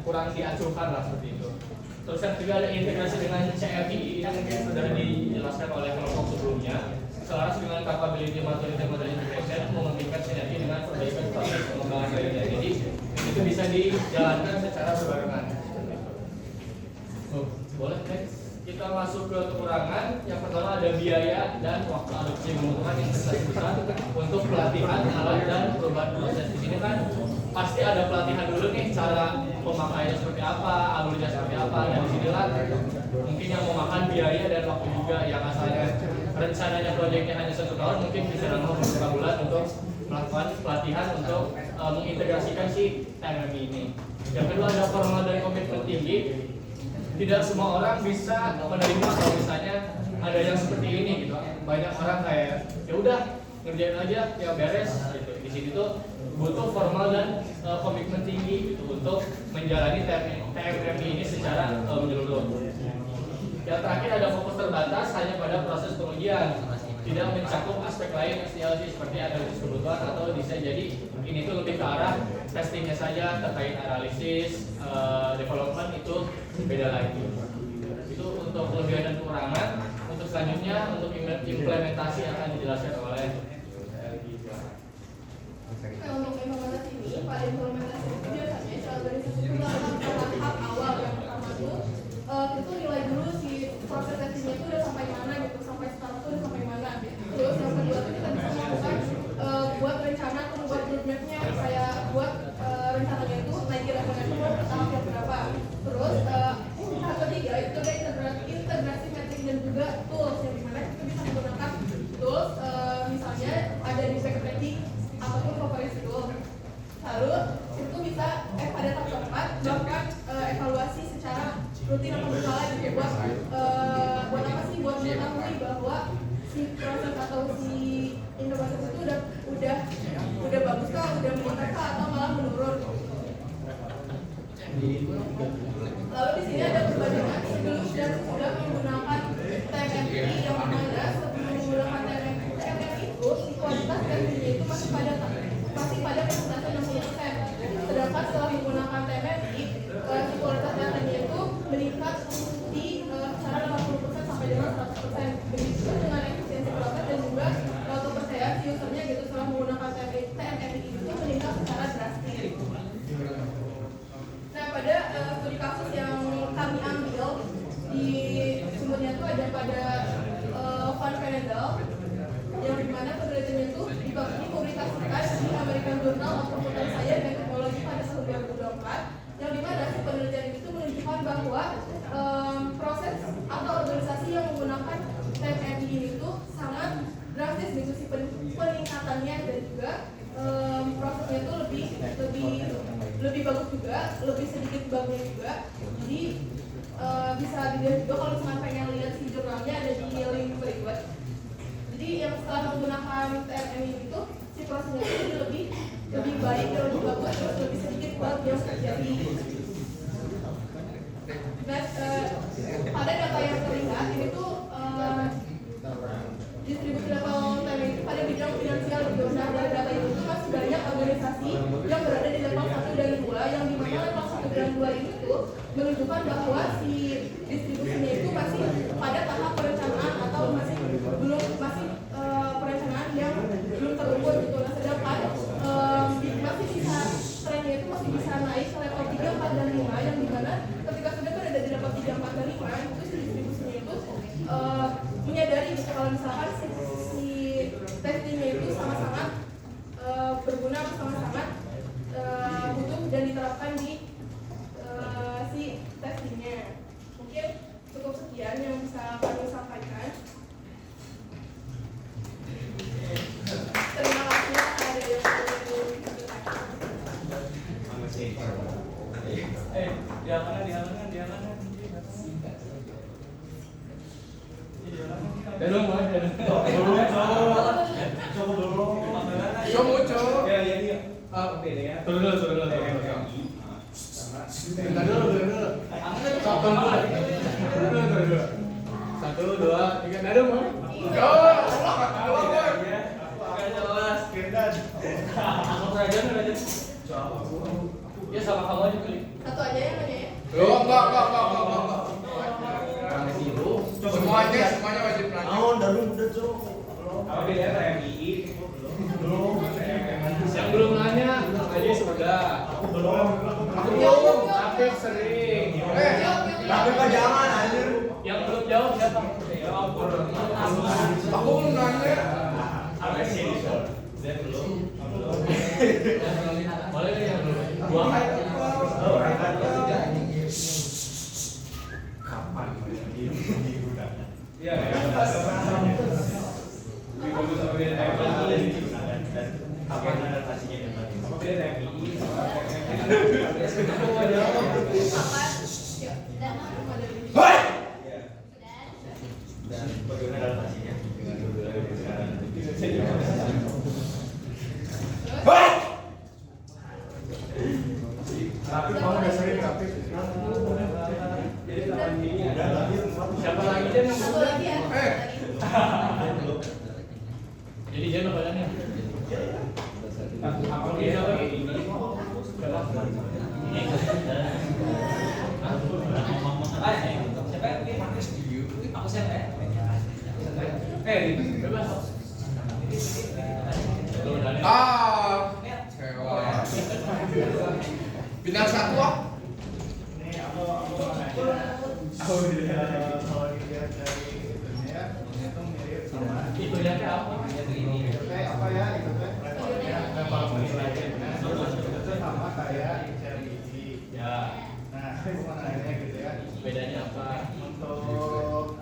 kurang diacuhkan lah seperti itu. Terus yang ketiga ada integrasi dengan CRTI yang mungkin sudah dijelaskan oleh kelompok sebelumnya. Selaras dengan capability maturity model integration mementingkan sinergi dengan perbaikan proses pengembangan lainnya. Jadi itu bisa dijalankan secara berbarengan. Boleh next. Kita masuk ke kekurangan. Yang pertama ada biaya dan waktu adopsi membutuhkan investasi besar untuk pelatihan alat dan perubahan proses. Di sini kan pasti ada pelatihan dulu nih, cara pemakaiannya seperti apa, alurnya seperti apa. Dan disinilah mungkin yang memakan biaya dan waktu juga, yang asalnya rencananya proyeknya hanya 1 tahun mungkin bisa nambah beberapa bulan untuk melakukan pelatihan untuk mengintegrasikan si TMMI ini. Yang kedua ada formal dan komitmen tinggi. Tidak semua orang bisa menerima kalau misalnya ada yang seperti ini gitu. Banyak orang kayak ya udah ngerjain aja ya beres gitu. Di sini tuh butuh formal dan komitmen tinggi gitu untuk menjalani TMMI ini secara menyeluruh. Yang terakhir ada fokus terbatas hanya pada proses pengujian, tidak mencakup aspek lain SDLC seperti analisis kebutuhan atau desain. Jadi ini tuh lebih ke arah testingnya saja, terkait analisis, development itu beda lagi. Itu untuk kelebihan dan kekurangan. Untuk selanjutnya untuk implementasi akan dijelaskan oleh untuk implementasi ini, pada implementasi itu biasanya si organisasi itu melakukan tahap awal. Yang pertama tuh itu nilai dulu si proses testingnya itu udah sampai mana gitu, sampai start tuh udah sampai mana. Terus yang kedua tuh kita bisa melakukan buat rencana atau buat roadmapnya, kayak buat rencananya itu naik levelnya itu ke tahap yang berapa. Terus tahap ketiga itu ada integrasi metrik dan juga tools, yang dimana kita bisa menggunakan tools misalnya ada di backtracking ataupun corporate tool. Lalu itu bisa pada tahap keempat melakukan evaluasi secara rutin atau berkala gitu, buat apa sih, buat mengetahui bahwa si proses atau si inovasi itu udah bagus kah, udah meningkat kah, atau malah menurun. Lalu di sini ada perbandingan sebelum dan sesudah menggunakan TMMI, yang mana sebelum menggunakan TMMI itu si kualitas testingnya itu masih pada persentase 60%. Sedangkan setelah menggunakan TMMI, si kualitas testingnya itu meningkat di kisaran 80% sampai dengan 100%. Begitu dengan efisiensi proses dan juga kepercayaan si usernya gitu setelah menggunakan TMMI itu meningkat secara drastis. Nah, pada studi kasus yang kami ambil di sumbernya itu ada pada Van Venendal, yang dimana penelitiannya itu dipublikasikan di American Journal of Computer Science dan Technology pada tahun 2024, yang dimana si penelitian itu menunjukkan bahwa proses atau organisasi yang menggunakan TMMI ini itu sangat drastis gitu si peningkatannya, dan juga prosesnya itu lebih bagus juga, lebih sedikit bugnya juga. Jadi bisa dilihat juga kalau misalkan pengen lihat si jurnalnya ada di link berikut. Jadi yang setelah menggunakan TMMI itu si prosesnya itu lebih baik dan lebih bagus, terus lebih sedikit bug yang terjadi. Nah, pada data yang terlihat ini tuh distribusi data TMMI itu pada bidang finansial gitu. Nah, dari data itu masih banyak organisasi yang berada di level 1 dan 2, yang dimana level 1 dan 2 ini tuh menunjukkan bahwa si distribusinya itu masih pada tahap perencanaan atau masih perencanaan yang belum terukur gitu. Nah, sedangkan masih bisa trennya itu masih bisa naik ke level 3, 4, dan 5, yang dimana ketika sudah berada di level 3, 4, dan 5 itu si distribusinya itu menyadari gitu kalau misalkan si testingnya itu sama-sama berguna, sama-sama butuh dan diterapkan di si testingnya. Mungkin cukup sekian yang bisa kami sampaikan. Terima kasih ada yang Coba. Turun dulu. Satu, dua, tiga, nada mau? Ya sama kamu aja kali. Satu aja ya Bang ya. Loh, enggak. Semuanya wajib nanya. Yang belum nanya, aja sudah. Aku belum. Tapi sering. Tapi Pak jangan anjir. Yang belum jawab siapa? Ya ampun. Aku belum nanya. Boleh nggak yang belum? Dua kali. Kapan? Iya. Kapan adaptasinya yang tadi? Bagaimana adaptasinya? Tapi kamu udah sering tapi siapa lagi Jen yang Satu lagi ya. jadi Jen apa Jen? Apa dia lagi? Siapa yang pilih? Aku siapa ya? Bebas. Kecewa. Bintang 1 ah. Itu ya kayak apa? Ya. Bedanya apa? Untuk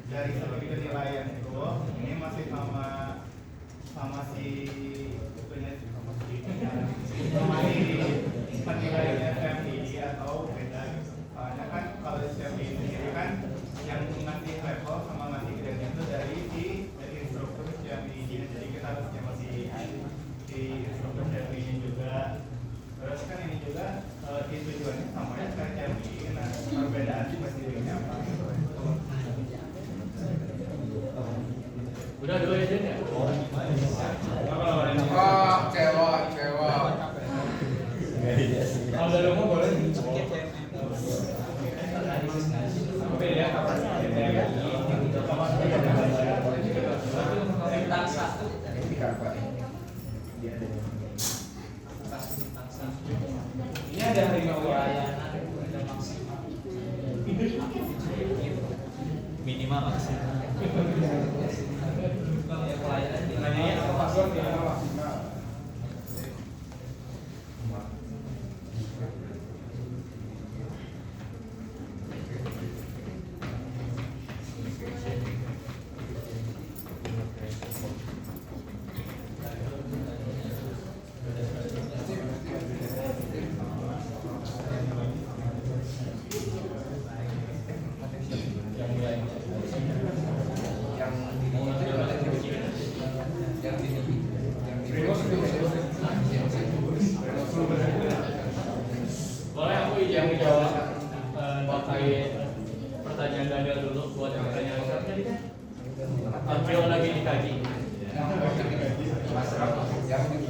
dari segi penilaian itu ini masih sama si penilaian FMI atau beda gitu. Soalnya kan kalau FMI sendiri kan yang ngasih level sama ngasih grade itu dari instruktur FMI. Jadi kita harusnya masih di instruktur FMI juga. Terus kan ini juga di tujuannya sama ya kan FMI. Nah perbedaan spesifiknya apa gitu. Udah dulu ya Jen ya? Kecewa. Kalau udah ngomong boleh. Beda apa? Bintang 1. Ini ada harimau Pelayanan ada maksimal. Minimal maksimal. Ya pelayanan di nanya apa password minimal maksimal. Boleh aku yang menjawab terkait pertanyaan Daniel dulu buat yang pertanyaan saya tadi kan? Artio lagi dikaji.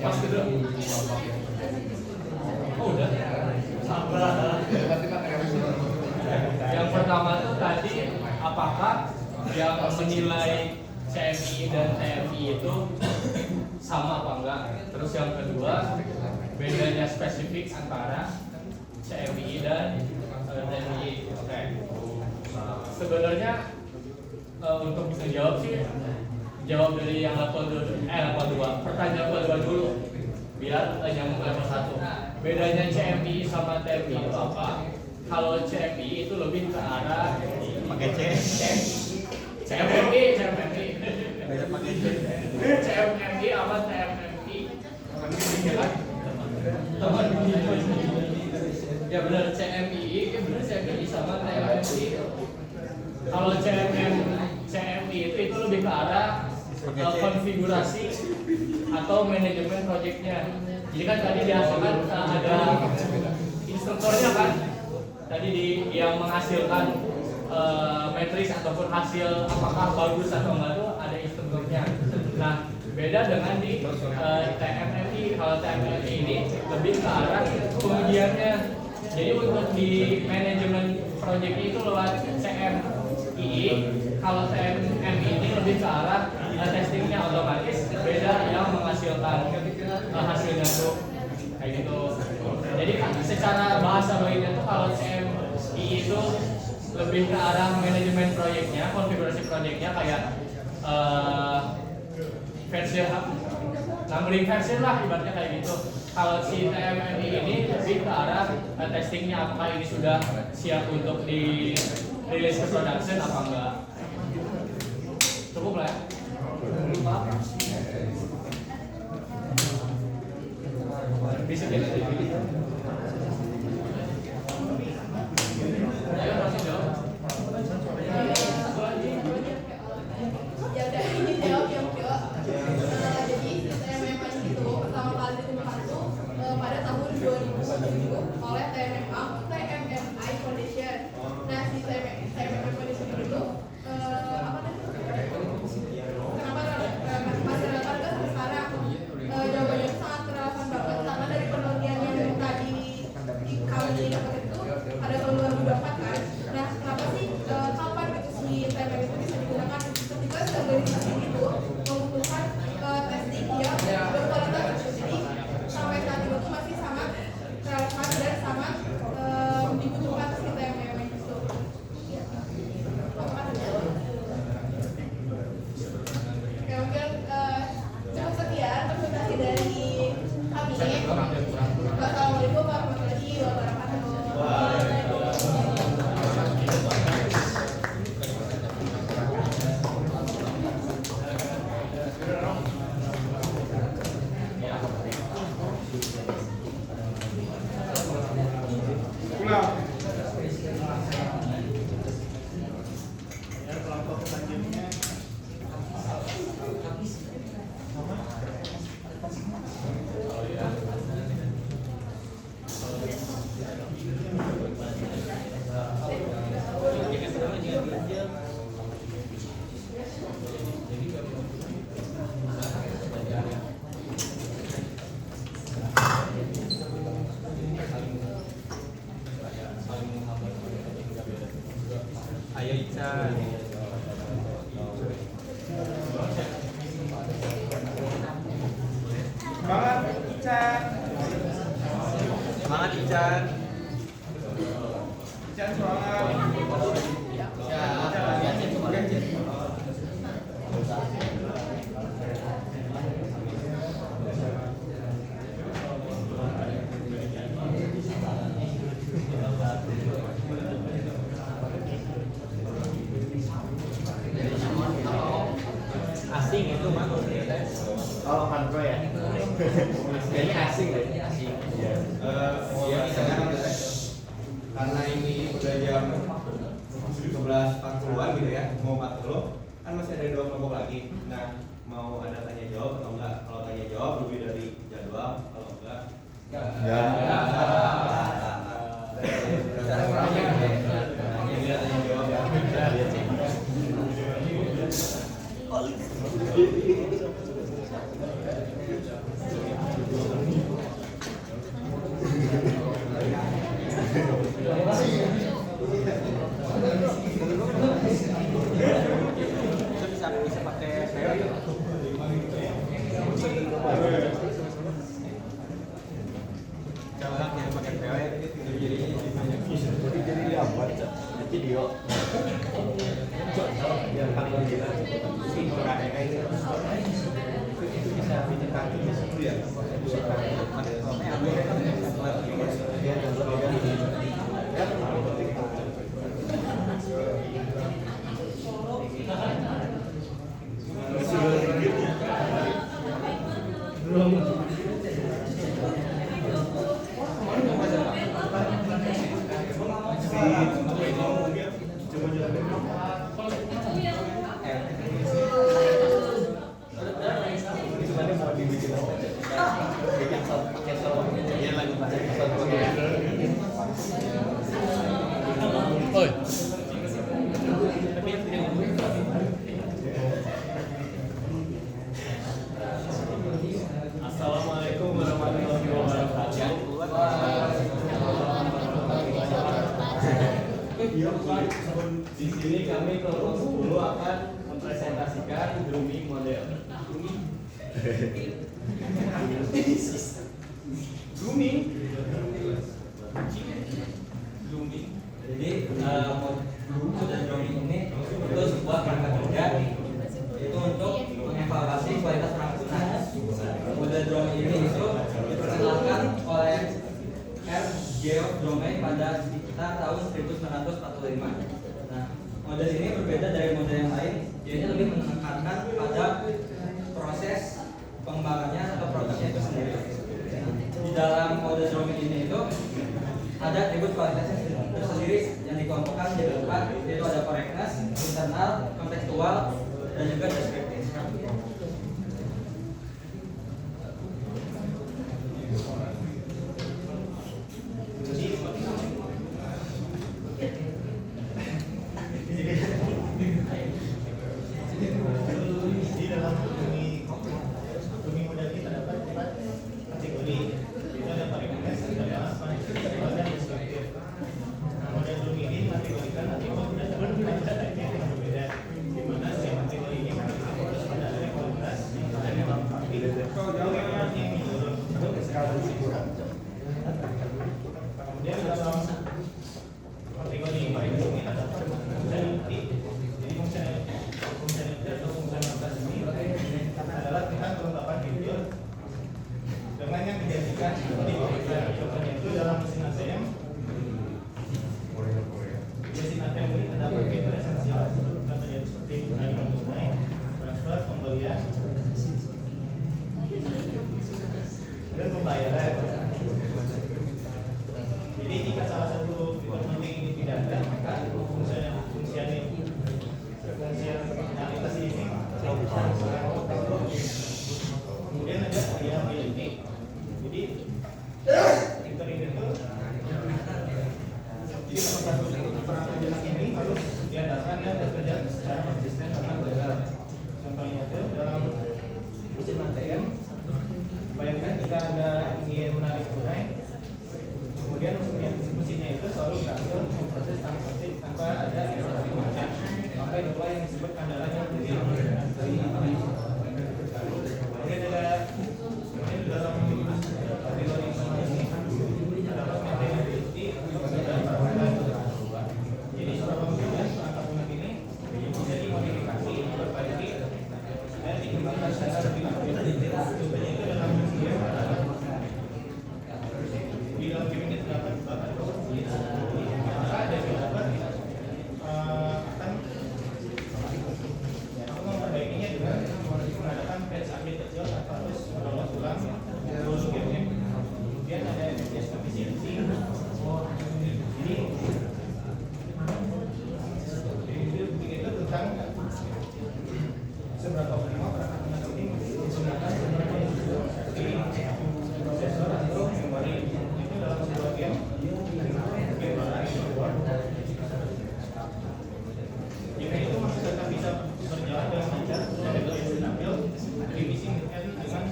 Mas dulu. Oh udah. Yang pertama tuh tadi apakah yang menilai CMI dan TMI itu sama apa enggak? Terus yang kedua bedanya spesifik antara CMI dan TMI. Oke. Sebenarnya untuk bisa jawab sih jawab dari yang level 2, pertanyaan level 2 dulu biar nyambung ke level 1. Bedanya CMI sama TMI itu apa? Kalau CMI itu lebih ke arah Pakai C. CMI Beda pakai C. CMMI apa TMMI? Ya benar CMI, ya benar CMI sama TMMI. Kalau CMI itu lebih ke arah konfigurasi atau manajemen proyeknya. Jadi kan tadi dihasilkan ada instrukturnya kan. tadi yang menghasilkan matriks ataupun hasil apakah bagus atau enggak itu ada instrukturnya. Nah, beda dengan di TMMI. Kalau TMMI ini lebih ke arah pengujiannya. Jadi untuk di manajemen proyek itu lewat CMII. Kalau TMMI ini lebih ke arah testingnya otomatis, beda yang menghasilkan hasilnya tuh kayak gitu. Jadi secara bahasa lainnya tuh kalau CMII itu lebih ke arah manajemen proyeknya, konfigurasi proyeknya kayak versi numbering versi lah ibaratnya kayak gitu. Kalau si TMMI ini lebih ke arah testingnya, apakah ini sudah siap untuk di rilis ke production apa enggak. Cukup lah ya. Bisa jadi. Ayo masih jawab. Ya udah, ini jawab yang kedua. Jadi TMMA itu pertama kali ditemukan itu pada tahun 2007 oleh TMMI Foundation. Nah, si TMMI Foundation itu apa tadi? Kenapa masih relevan ke sekarang? Jawabannya sangat relevan banget karena dari penelitian yang tadi di kami dapat itu pada tahun 2024 kan. Nah, kenapa sih kapan gitu si TMMI itu bisa digunakan ketika organisasi itu membutuhkan testing yang berkualitas gitu. Jadi sampai saat ini tuh masih sangat relevan dan sangat dibutuhkan si TMMI itu. Oke, mungkin cukup sekian presentasi dari kami. Wassalamualaikum warahmatullahi wabarakatuh. Ya, kelompok selanjutnya Ayo Ica. semangat Ican. Semangat Ican. Ican semangat. Asing itu mah. Oh, kontrol ya. Kayaknya asing deh. Asing. Ya sekarang karena ini udah jam 11.40-an gitu ya, mau 40 kan masih ada 2 kelompok lagi. Nah, mau ada tanya jawab atau enggak? Kalau tanya jawab lebih dari jadwal, kalau enggak bisa pakai coba yang pakai PO jadi apa video yang paling jelas itu bisa bikin kaki ya Assalamualaikum warahmatullahi wabarakatuh. Di sini kami kelompok 10 akan mempresentasikan grooming model. Grooming. Jadi model grooming ini itu sebuah kerangka kerja itu untuk mengevaluasi kualitas perambutan. Model grooming ini itu diperkenalkan oleh R. Geoff Dromey pada sekitar tahun 1945. Nah, model ini berbeda dari model yang lain. Jadi lebih menekankan pada proses pengembangannya atau produknya itu sendiri. Di dalam model Dromey ini itu ada atribut kualitasnya tersendiri yang dikelompokkan jadi 4, yaitu ada correctness, internal, kontekstual, dan juga deskriptif. Di dalam grooming model ini terdapat 4 kategori. Itu ada correctness, internal, kontekstual, dan deskriptif. Nah, model grooming ini mengkategorikan atribut berdasarkan karakteristik yang berbeda, di mana setiap kategori ini fokus pada aspek kualitas dan yang melengkapi yang menurut. Kemudian dalam kategori correctness ini terdapat fungsionality. Jadi fungsionality atau fungsionalitas ini adalah tentang kelengkapan fitur dengan yang dijadikan seperti berikut. Contohnya itu dalam mesin ATM. Mesin ATM ini terdapat fitur esensial contohnya seperti tagihan tunai, transfer, pembelian, dan pembayaran. Jadi jika salah satu fitur penting ini tidak ada, maka fungsionalitas ini kemudian ada reliability. Jadi fitur ini tuh jadi perangkat ini harus diandalkan dan bekerja secara konsisten karena berjalan. Contohnya itu dalam mesin ATM, bayangkan jika Anda ingin menarik tunai, kemudian mesinnya itu selalu berhasil memproses tanpa ada error macam, maka itulah yang disebut kendalanya dari kemudian ada dalam kategori ini terdapat maintainability dan perawatan. Jadi seberapa mungkin perangkat lunak ini bisa dimodifikasi, diperbaiki, dan dikembangkan secara lebih lanjut. Contohnya itu dalam game di dalam game ini terdapat bakat maka ada developer akan memperbaikinya dengan mengadakan patch update kecil tanpa harus mendownload ulang seluruh gamenya. Kemudian ada FPS efficiency. Jadi itu tentang seberapa optimal perangkat lunak ini menggunakan di prosesor atau memori. Itu dalam sebuah game jika itu masih tetap bisa berjalan dengan lancar dan lebih stabil, revisi dengan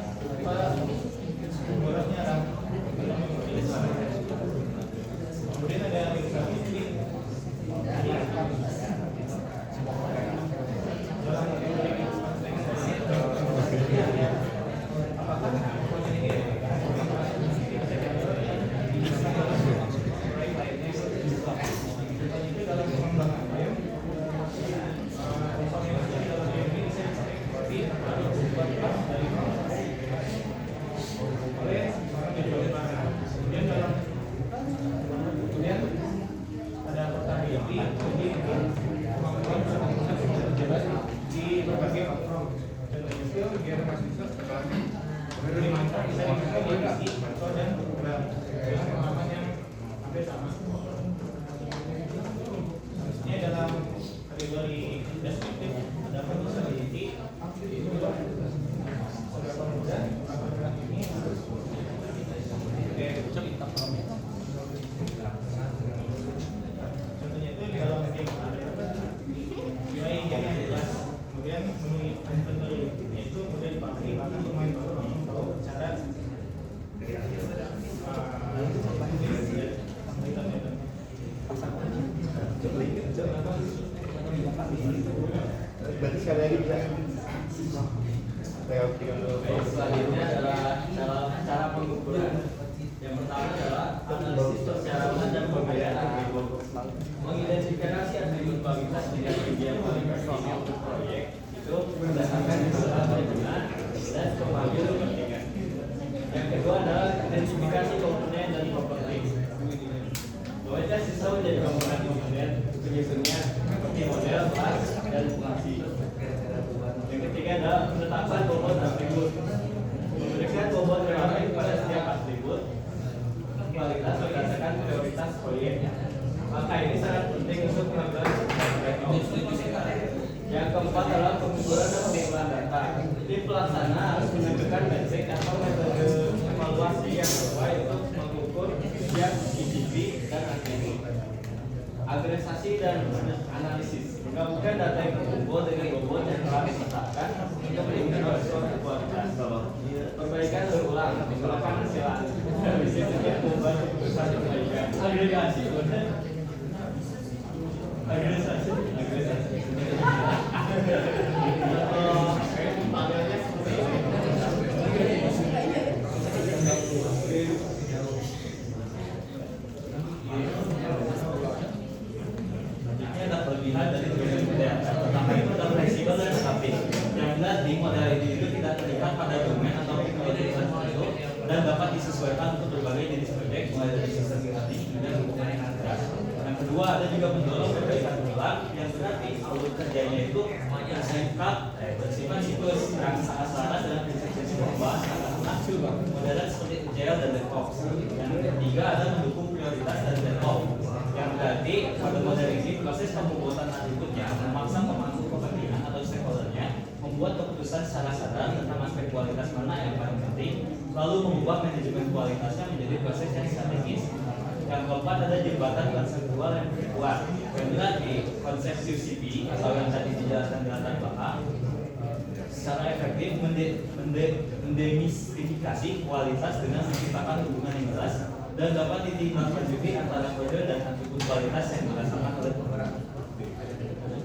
borosnya RAM. Kemudian ada reliability. Apakah ini itu dalam pengembangan game, informasi dalam game ini bisa dipakai dari oleh orang yang jualan. Kemudian ada portability, jadi kemampuan bisa berjalan di berbagai platform. Contohnya itu game bisa dimainkan bisa dimainkan di PC, konsol dan program dengan pengalaman yang hampir sama. Selanjutnya dalam kategori deskriptif ada usability, itu seberapa mudah perangkat ini contohnya itu di dalam Berarti sekali lagi bisa. Selanjutnya adalah cara pengukuran. Yang pertama adalah analisis persyaratan dan pembiayaan atribut. Mengidentifikasi atribut kualitas dengan rincian kualitas untuk proyek itu berdasarkan beberapa perhitungan dan pemanggilan kepentingan. Yang kedua adalah identifikasi komponen dan properti. Kualitas siswa menjadi komponen penyusunnya seperti model, kelas, dan fungsi. Yang ketiga adalah penetapan bobot atribut. Memberikan bobot relatif pada setiap atribut kualitas berdasarkan prioritas proyeknya. Maka ini sangat penting untuk pengambilan keputusan. Yang keempat adalah pengukuran dan pengumpulan data. Tim pelaksana harus menentukan metrik atau metode evaluasi yang sesuai untuk mengukur setiap GDP dan atribut. Agregasi dan analisis menggabungkan data yang terkumpul dengan bobot yang telah ditetapkan untuk menentukan suatu kualitas. Perbaikan berulang, menggunakan hasil analisis yang membuat keputusan perbaikan. Agregasi, kelebihan dari tujuan model. Pertama itu adalah fleksibel dan stabil. Yang jelas di model itu tidak terlihat pada domain atau teknologi tertentu dan dapat disesuaikan untuk berbagai jenis proyek mulai dari sistem gratis hingga hubungan yang keras. Yang kedua ada juga mendorong perbaikan ulang yang berarti alur kerjanya itu bersifat siklus yang sangat selaras dengan prinsip-prinsip pembahasan karena modelan seperti agile dan DevOps. Yang ketiga ada mendukung prioritas dan DevOps. Yang berarti pada model ini proses pembuatan atributnya memaksa pemangku kepentingan atau stakeholdernya membuat keputusan secara sadar tentang aspek kualitas mana yang paling penting, lalu mengubah manajemen kualitasnya menjadi proses yang strategis. Yang keempat ada jembatan konseptual yang kuat. Yang berarti konsep UCP atau yang tadi dijelaskan di latar belakang secara efektif mendemistifikasi kualitas dengan menciptakan hubungan yang jelas dan dapat ditindaklanjuti antara kode dan atribut kualitas yang dirasakan oleh pemeran.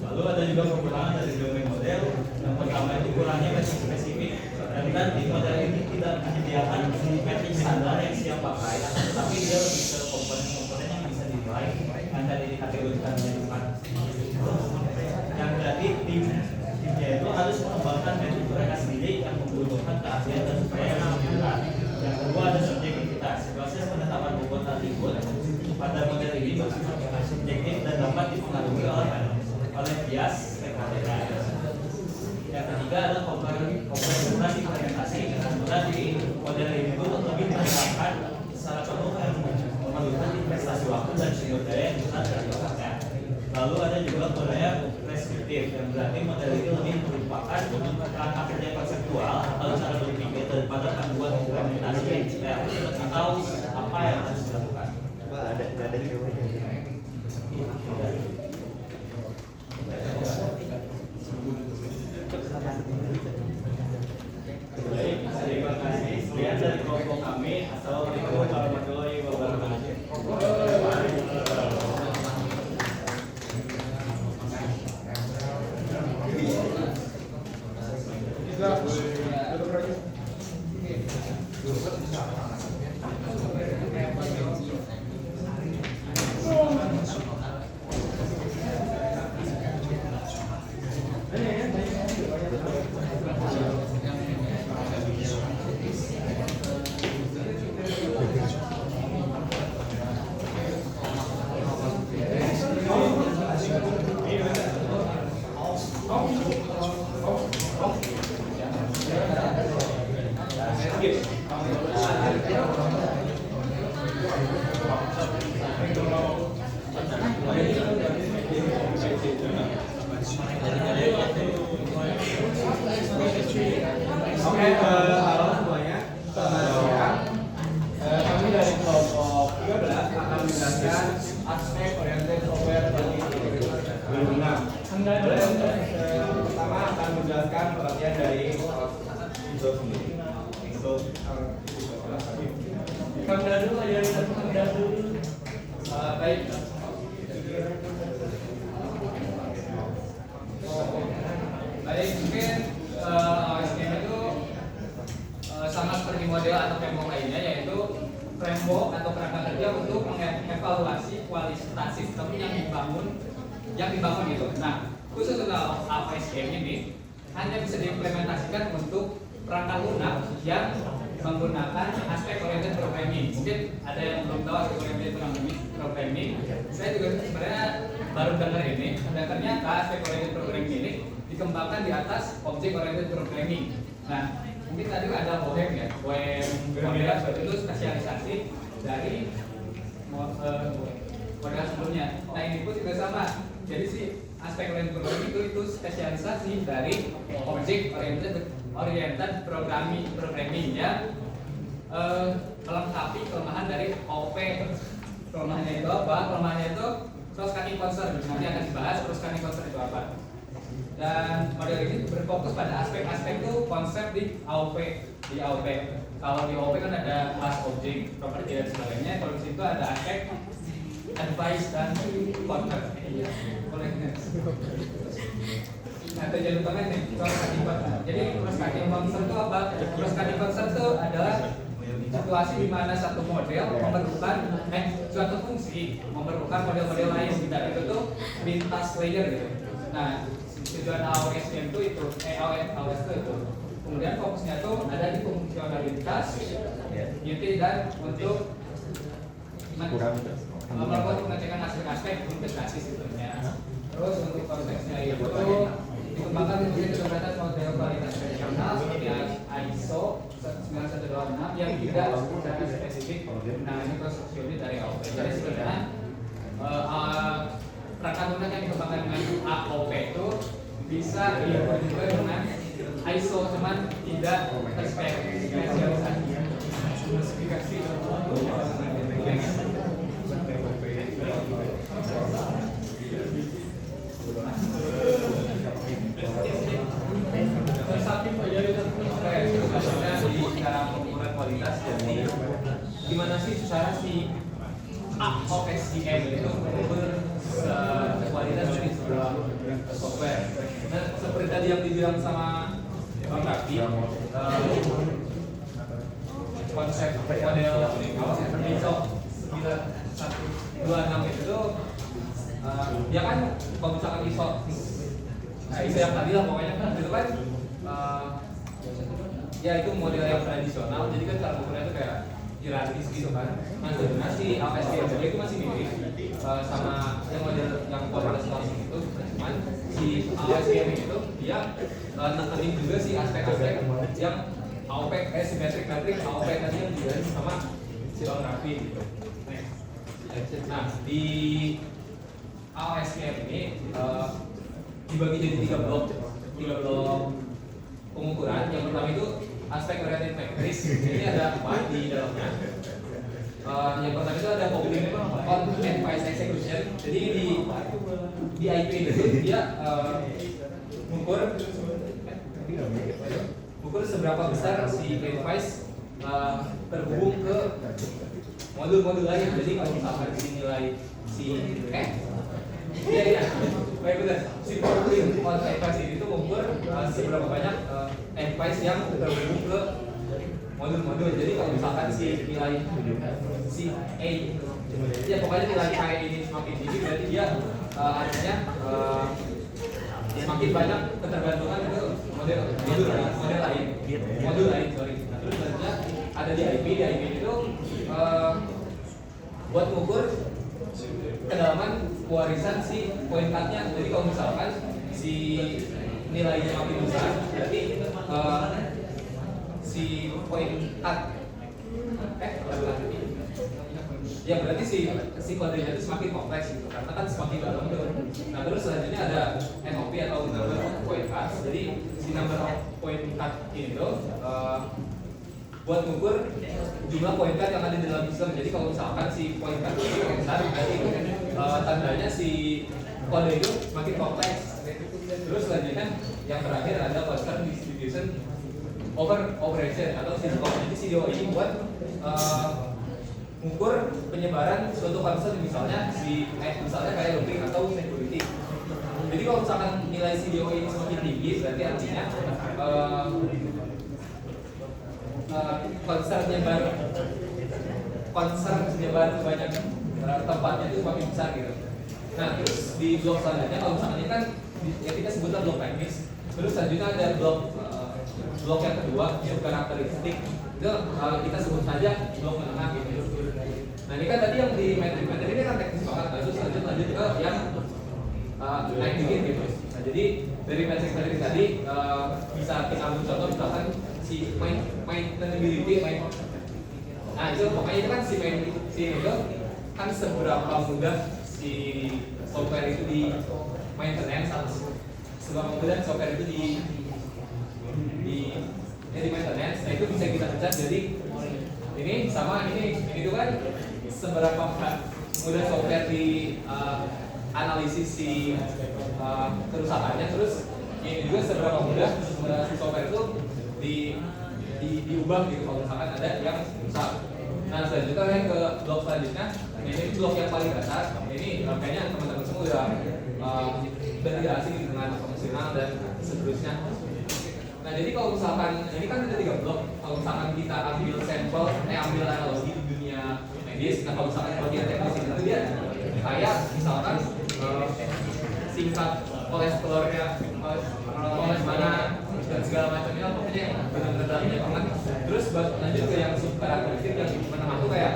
Lalu ada juga kekurangan dari domain model. Yang pertama itu kurangnya metrik spesifik. Dan nanti model ini tidak menyediakan metrik standar yang siap pakai, tapi dia lebih ke komponen-komponen yang bisa dinilai yang tadi dikategorikan menjadi 4. Yang berarti timnya itu harus mengembangkan metrik mereka sendiri yang membutuhkan keahlian dan supaya yang lebih berat. Yang kedua ada subjektivitas. Proses penetapan bobot atribut pada model ini bersifat subjektif dan dapat dipengaruhi oleh bias stakeholder. Yang ketiga adalah kompleksitas implementasi. Berarti model ini itu lebih diterapkan secara penuh yang memerlukan investasi waktu dan sumber daya yang besar dari otaknya. Lalu ada juga model preskriptif yang berarti model ini lebih merupakan kerangka kerja konseptual atau cara berpikir daripada panduan implementasi yang detail atau apa yang harus dilakukan. Ada Baik, terima kasih. Sekian dari kelompok kami. Assalamualaikum warahmatullahi wabarakatuh. sistem yang dibangun gitu. Nah, khusus untuk APSCM ini hanya bisa diimplementasikan untuk perangkat lunak yang menggunakan aspek oriented programming. Mungkin ada yang belum tahu aspek oriented programming. Saya juga sebenarnya baru dengar ini. Dan ternyata aspek oriented programming ini dikembangkan di atas object oriented programming. Nah, mungkin tadi ada OHM ya, OHM model itu spesialisasi dari model sebelumnya. Nah, ini pun juga sama. Jadi si aspek oriented programming itu spesialisasi dari object oriented programming yang melengkapi kelemahan dari OP. Kelemahannya itu apa? Kelemahannya itu cross cutting concern. Nanti akan dibahas cross cutting concern itu apa. Dan model ini berfokus pada aspek-aspek itu konsep di AOP. Kalau di AOP kan ada class object, property dan sebagainya. Kalau di situ ada aspek advice dan content. Nah, jangan lupa nih cross cutting concern. Jadi cross cutting concern itu apa? Cross cutting concern itu adalah situasi di mana satu model memerlukan suatu fungsi memerlukan model-model lain kita itu tuh lintas layer gitu. Nah, tujuan AOSM itu AOS itu kemudian fokusnya tuh ada di fungsionalitas, unity dan untuk melakukan pengecekan aspek-aspek integrasi sistemnya. Terus untuk konteksnya itu dikembangkan dengan keterlibatan model kualitas regional seperti ISO 9126 yang tidak secara spesifik menangani konstruksi unit dari AOP. Jadi sebenarnya perangkat lunak yang dikembangkan dengan AOP itu bisa diukur juga dengan ISO, cuman tidak terspesialisasi. Di cara pengukuran kualitas, jadi gimana sih cara si AOSCM itu mengukur kualitas dari sebuah software. Nah, seperti tadi yang dibilang sama Bang Raffi, konsep model ISO 9126 itu ya kan kalau misalkan ISO yang tadi lah pokoknya kan itu kan ya itu model yang tradisional, jadi kan cara ukurnya itu kayak hierarkis gitu kan. Nah, sebenarnya si AOSCM itu masih mirip sama yang model yang kualitas langsung itu, cuman si AOSCM itu dia nekenin juga si aspek-aspek yang AOP simetrik metrik AOP tadi yang dibahas sama si Bang Raffi gitu. Nah, di AOSCM ini dibagi jadi tiga blok pengukuran. Yang pertama itu aspek oriented matrix. Ini ada 4 di dalamnya. Yang pertama itu ada focusing on advice execution. Jadi di IP itu dia mengukur seberapa besar si advice terhubung ke modul-modul lain. Jadi kalau misalkan di nilai baik benar. Si focusing on advice ini tuh mengukur seberapa banyak advice yang terhubung ke modul-modul. Jadi kalau misalkan si nilai si A, ya pokoknya nilai K ini semakin tinggi, berarti dia artinya semakin banyak ketergantungan ke modul lain. Nah, terus selanjutnya ada di IP itu buat mengukur kedalaman warisan si point cut-nya. Jadi kalau misalkan si nilainya makin besar, berarti si point cut ya berarti si kodenya itu semakin kompleks gitu, karena kan semakin dalam tuh. Nah, terus selanjutnya ada NOP atau number of point cut. Jadi si number of point cut ini tuh buat mengukur jumlah point cut yang ada di dalam sistem. Jadi kalau misalkan si point cut itu besar, berarti itu tandanya si kode itu semakin kompleks. Terus selanjutnya yang terakhir ada concern distribution over operation atau CDO. Jadi CDO ini buat mengukur penyebaran suatu concern, misalnya misalnya kayak looping atau security. Jadi kalau misalkan nilai CDO ini semakin tinggi, berarti artinya concern nyebar ke banyak tempatnya itu semakin besar gitu. Nah terus di blok selanjutnya kalau misalkan ini kan ya kita sebutnya blok teknis. Terus selanjutnya ada blok yang kedua yaitu karakteristik. Itu kita sebut saja blok menengah gitu. Nah ini kan tadi yang di metrik ini kan teknis banget. Terus lanjut ke yang naik dikit gitu. Nah jadi dari metrik tadi bisa kita ambil contoh misalkan si maintainability. Nah itu pokoknya itu kan si itu kan seberapa mudah si software itu di maintenance atau seberapa mudah software itu di maintenance. Nah itu bisa kita baca jadi ini sama ini itu kan seberapa mudah software di analisis si kerusakannya, terus ini juga seberapa mudah si software itu diubah gitu kalau misalkan ada yang rusak. Nah selanjutnya yang ke blok selanjutnya, ini blok yang paling dasar. Ini kayaknya teman-teman semua udah tidak asing dengan fungsional dan seterusnya. Nah jadi kalau misalkan ini kan ada 3 blok. Kalau misalkan kita ambil sampel, ambil analogi di dunia medis. Nah kalau misalkan bagian teknis itu dia kayak misalkan singkat kolesterolnya, koles mana dan segala macamnya, pokoknya benar-benar dalamnya banget. Terus lanjut ke yang subkarakteristik yang menengah itu kayak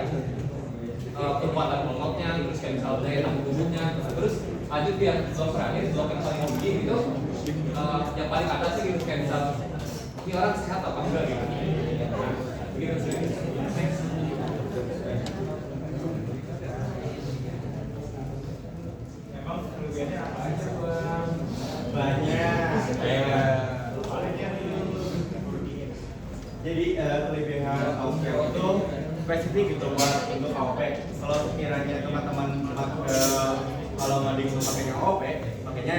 kekuatan otot-ototnya, terus kayak misalnya daya tahan tubuhnya. Terus lanjut ke yang blok terakhir, blok yang paling tinggi itu yang paling atas sih gitu, kayak misal ini orang sehat apa enggak gitu. Nah, begitu sih. Next. Emang kelebihannya apa aja Bang? Banyak. Jadi kelebihan AOP itu spesifik gitu buat untuk AOP. Kalau sekiranya teman-teman kalau ngoding pakainya AOP, pakainya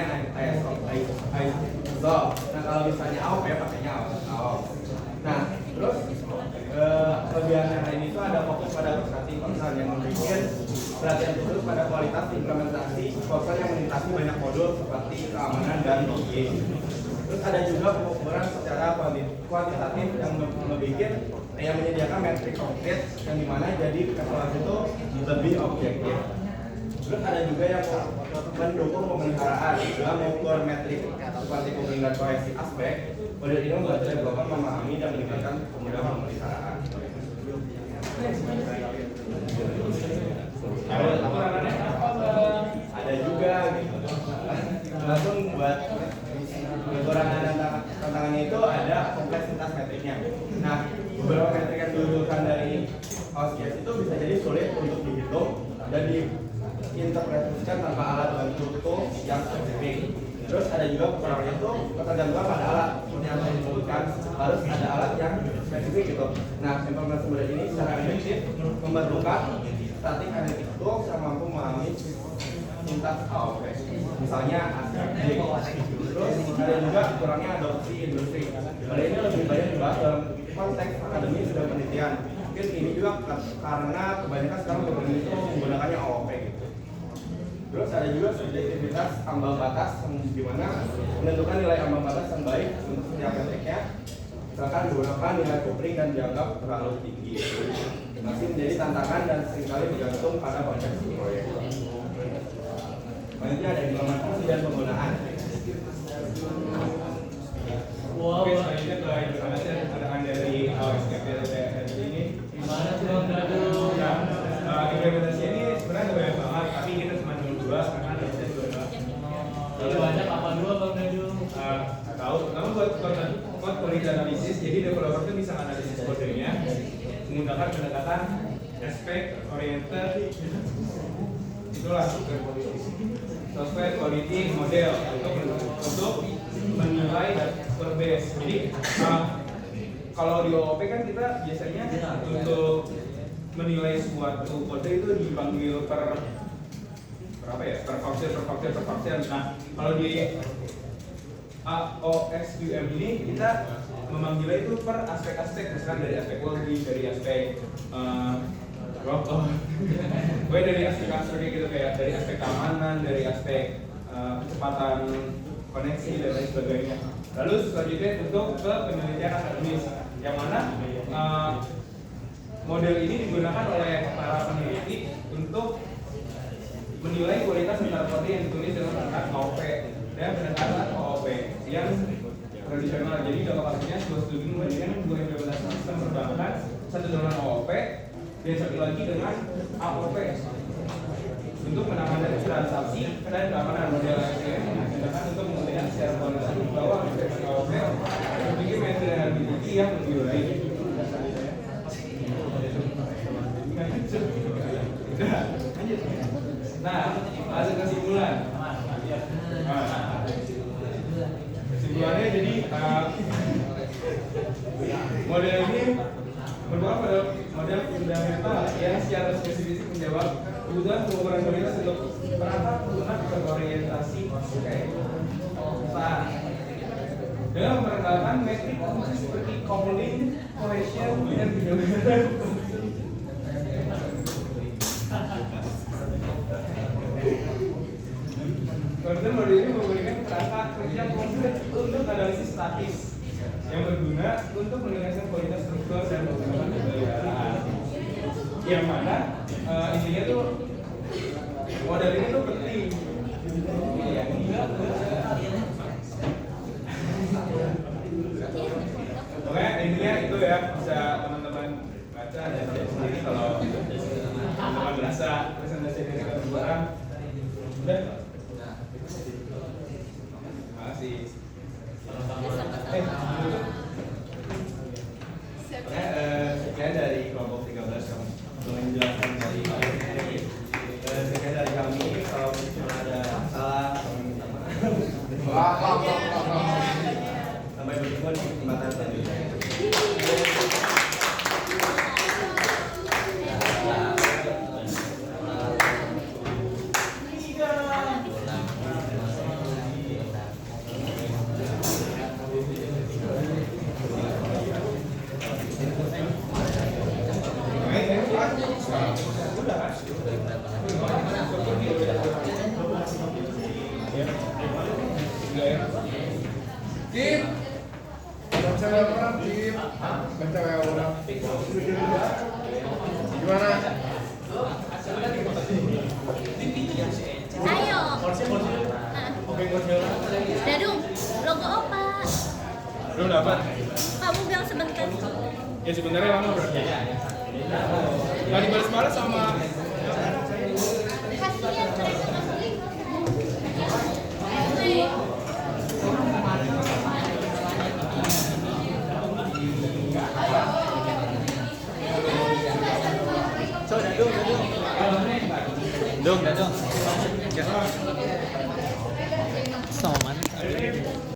ISO. Nah kalau misalnya AOP pakainya AOP. Nah terus kelebihan yang lain itu ada fokus pada prestasi konsen yang membuat perhatian khusus pada kualitas implementasi konsen yang melintasi banyak modul seperti keamanan dan login. Terus ada juga pengukuran secara kuantitatif yang membuat yang menyediakan metrik konkret yang dimana jadi evaluasi itu lebih objektif. Terus ada juga yang mendukung pemeliharaan dalam mengukur metrik seperti pemeringkat kohesi aspek. Model ini membantu developer memahami dan meningkatkan kemudahan pemeliharaan. Ada juga gitu. Langsung buat kekurangan dan tantangannya itu ada kompleksitas metriknya. Nah, beberapa metrik yang diusulkan dari OSGS itu bisa jadi sulit untuk dihitung dan diinterpretasikan tanpa alat bantu tool yang spesifik. Terus ada juga kekurangannya itu ketergantungan pada alat. Seperti yang saya sebutkan, harus ada alat yang spesifik gitu. Nah, implementasi model ini secara efektif memerlukan static analytic tools yang mampu memahami lintas AOP. Misalnya ASIC. Terus ada juga kurangnya adopsi industri. Model ini lebih banyak dibahas dalam konteks akademis dan penelitian. Mungkin ini juga karena kebanyakan sekarang beberapa itu menggunakannya AOP gitu. Terus ada juga subjektivitas ambang batas yang dimana menentukan nilai ambang batas yang baik untuk setiap metriknya. Misalkan menggunakan nilai kopling dan dianggap terlalu tinggi. Masih menjadi tantangan dan seringkali bergantung pada konteks proyek. Selanjutnya ada implementasi dan penggunaan. Oke, selanjutnya ke implementasi dan penggunaan dari OSGS ini. Gimana sih Bang Dadu? Implementasi ini sebenarnya nggak banyak banget, tapi kita cuma dua karena ada dua. Kalau banyak apa dua Bang Dadu? Tahu, pertama buat code quality analysis, jadi developer itu bisa analisis kodenya menggunakan pendekatan aspect oriented, itulah software quality model untuk menilai per base. Jadi kalau di OOP kan kita biasanya untuk menilai suatu kode itu dipanggil per berapa ya? Per function. Nah, kalau di AOSQM ini kita memanggilnya itu per aspek-aspek, misalkan dari aspek logik, dari aspek dari aspek-aspek gitu, kayak dari aspek keamanan, dari aspek kecepatan koneksi dan lain sebagainya. Lalu selanjutnya untuk ke penelitian akademis, yang mana model ini digunakan oleh para peneliti untuk menilai kualitas antar party yang ditulis dengan perangkat OOP dan pendekatan OOP yang tradisional. Jadi dalam kasusnya sebuah studi membandingkan dua implementasi sistem perbankan, satu dengan OOP dan satu lagi dengan AOP untuk menangani transaksi dan keamanan model ATM digunakan untuk menguatkan secara kualitatif bahwa aplikasi AOP memiliki maintainability yang lebih baik. Nah, masuk kesimpulan. Kesimpulannya jadi model ini merupakan model fundamental yang secara spesifik menjawab kebutuhan pengukuran kualitas untuk perangkat lunak berorientasi. Nah, dengan memperkenalkan metrik fungsi seperti coupling, cohesion, dan binomial. Kemudian model ini memberikan perangkat kerja konkret untuk analisis statis yang berguna untuk menilai kualitas struktur dan pengembangan pemeliharaan. Yang mana intinya tuh model ini tuh penting. Oke, intinya itu ya, bisa teman-teman baca dan lihat sendiri kalau teman-teman merasa presentasi dari kebetulan. Udah. Makasih. Sekian dari kelompok 13 yang menjelaskan dari sekian dari kami. Kalau misalnya ada salah, kami minta maaf. Sampai bertemu di kesempatan selanjutnya. Kim, baca orang Kim, baca orang. Gimana? Ayo. Dadung, logo opa. Belum dapat? Kamu bilang sebentar. Ya sebenarnya lama berarti. Nggak dibalas malas sama. Kasihan mereka masuk. Dong. Sama mana?